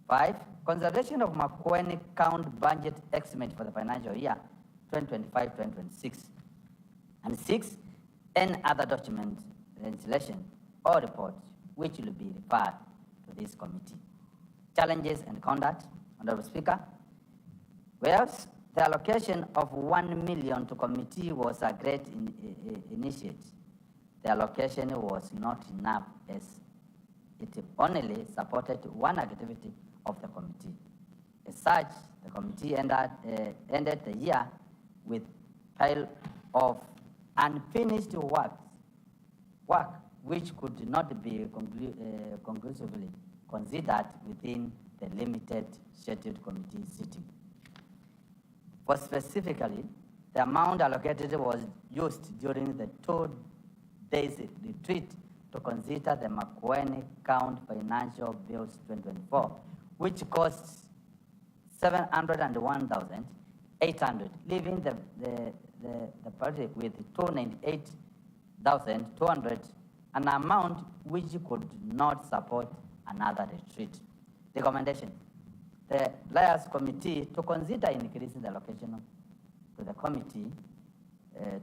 5. Consideration of Makueni County Budget Estimate for the financial year 2025-2026. And 6. Any other document, legislation, or report which will be referred to this committee. challenges and conduct. Honorable Speaker, whereas the allocation of 1 million to committee was a great initiative, the allocation was not enough as it only supported one activity of the committee. As such, the committee ended the year with pile of unfinished work which could not be conclusively considered within the limited scheduled committee sitting. For specifically, the amount allocated was used during the 2 days retreat to consider the Makueni Count Financial Bills 2024, which costs 701,800, leaving the party with 298,200, an amount which could not support another retreat. Recommendation: the Liars Committee to consider increasing the allocation to the committee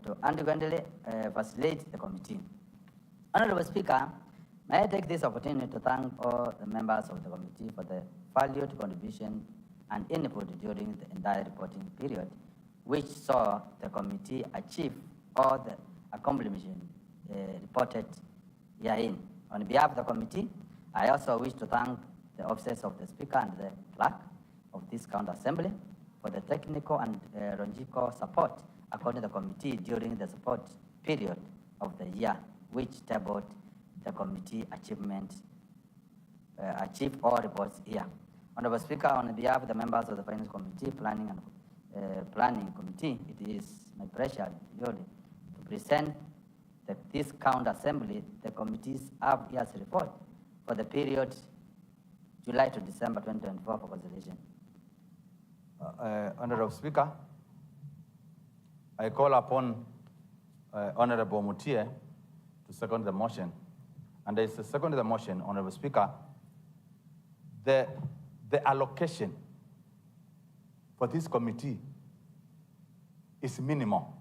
to adequately facilitate the committee. Honorable Speaker, may I take this opportunity to thank all the members of the committee for the valued contribution and input during the entire reporting period, which saw the committee achieve all the accomplishments reported herein. On behalf of the committee, I also wish to thank the officers of the Speaker and the clerk of this County Assembly for the technical and logistical support according to the committee during the support period of the year, which tabled the committee achievements, achieved all reports here. Honorable Speaker, on behalf of the members of the Finance Committee, Planning Committee, it is my pleasure to present this County Assembly the committee's half-year's report for the period July to December 2024 for consideration. Honorable Speaker, I call upon Honorable Mutie to second the motion. And as a second the motion, Honorable Speaker, the allocation for this committee is minimal.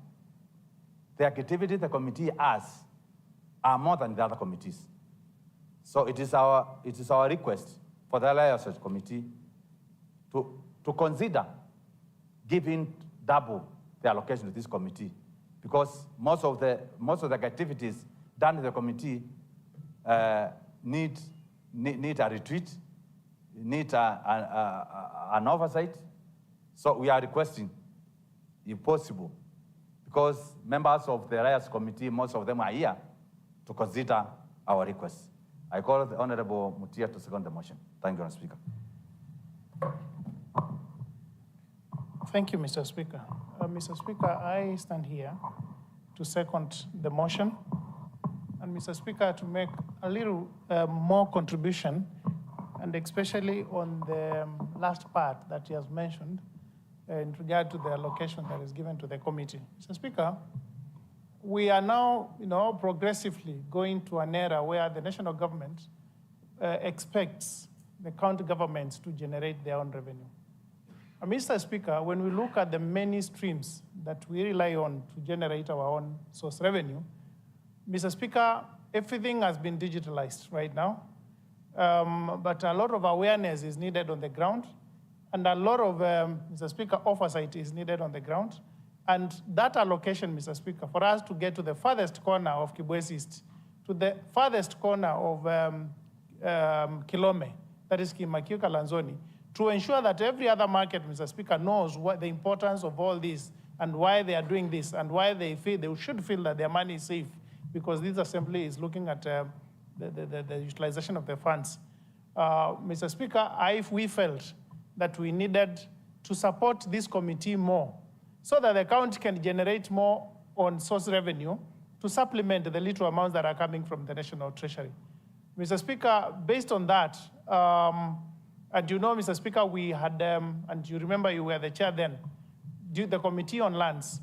The activity the committee has are more than the other committees. So it is our request for the Alliance Committee to consider giving double the allocation to this committee, because most of the activities done in the committee need a retreat, need an oversight. So we are requesting, if possible, because members of the Alliance Committee, most of them are here, to consider our request. I call the Honorable Mutia to second the motion. Thank you, Mr. Speaker. Thank you, Mr. Speaker. Mr. Speaker, I stand here to second the motion. And Mr. Speaker, to make a little more contribution, and especially on the last part that he has mentioned in regard to the allocation that is given to the committee. Mr. Speaker, we are now, progressively going to an era where the national government expects the county governments to generate their own revenue. Mr. Speaker, when we look at the many streams that we rely on to generate our own source revenue, Mr. Speaker, everything has been digitalized right now, but a lot of awareness is needed on the ground, and a lot of, Mr. Speaker, oversight is needed on the ground. And that allocation, Mr. Speaker, for us to get to the farthest corner of Kibwezi East, to the farthest corner of Kilome, that is Kimakiuka Lanzoni, to ensure that every other market, Mr. Speaker, knows what the importance of all this and why they are doing this and why they should feel that their money is safe, because this assembly is looking at the utilization of the funds. Mr. Speaker, we felt that we needed to support this committee more so that the county can generate more on source revenue to supplement the little amounts that are coming from the National Treasury. Mr. Speaker, based on that, and Mr. Speaker, we had, and you remember you were the chair then, the Committee on Lands,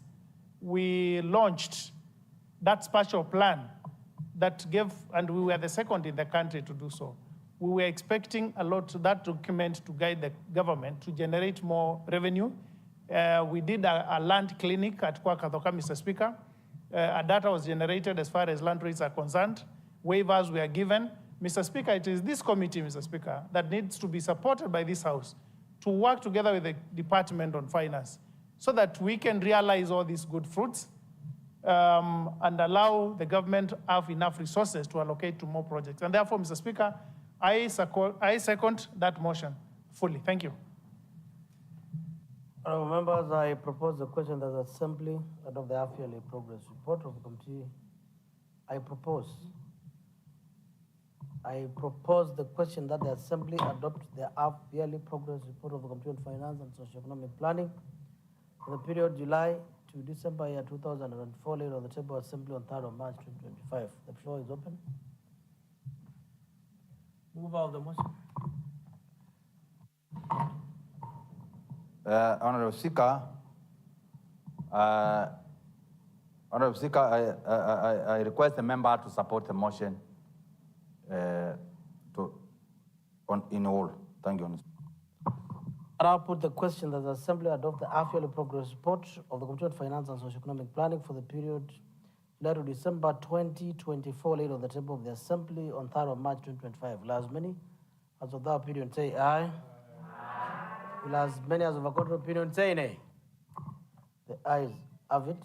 we launched that spatial plan that gave, and we were the second in the country to do so. We were expecting a lot of that document to guide the government to generate more revenue. We did a land clinic at Kwakathoka, Mr. Speaker. Data was generated as far as land rates are concerned. Waivers were given, Mr. Speaker, it is this committee, Mr. Speaker, that needs to be supported by this House to work together with the Department on Finance so that we can realize all these good fruits and allow the government to have enough resources to allocate to more projects. And therefore, Mr. Speaker, I second that motion fully. Thank you. Honourable members, I propose the question that the Assembly adopt the half-yearly progress report of the committee. I propose the question that the Assembly adopt the half-yearly progress report of the Committee on Finance and Socio-Economic Planning for the period July to December year 2004, laid on the table of Assembly on 3rd of March 2025. The floor is open. Move out the motion. Honorable Speaker, I request the member to support the motion in all. Thank you, Honorable Speaker. I'll put the question that the Assembly adopt the half-yearly progress report of the Committee on Finance and Socio-Economic Planning for the period July to December 2024, laid on the table of the Assembly on 3rd of March 2025. Will as many as of that opinion say aye? Will as many as of a contrary opinion say nay? The ayes have it.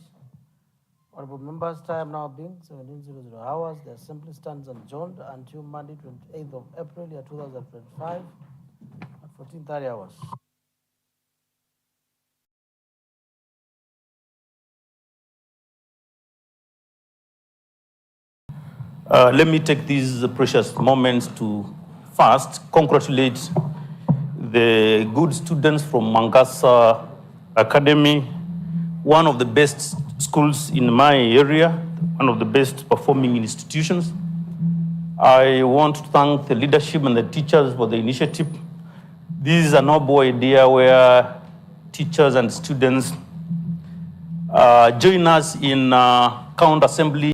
Honorable members, time now being 17:00 hours, the Assembly stands adjourned until Monday, 28th of April, year 2025, at 14:30 hours. Let me take these precious moments to first congratulate the good students from Mangasa Academy, one of the best schools in my area, one of the best performing institutions. I want to thank the leadership and the teachers for the initiative. This is a noble idea where teachers and students join us in County Assembly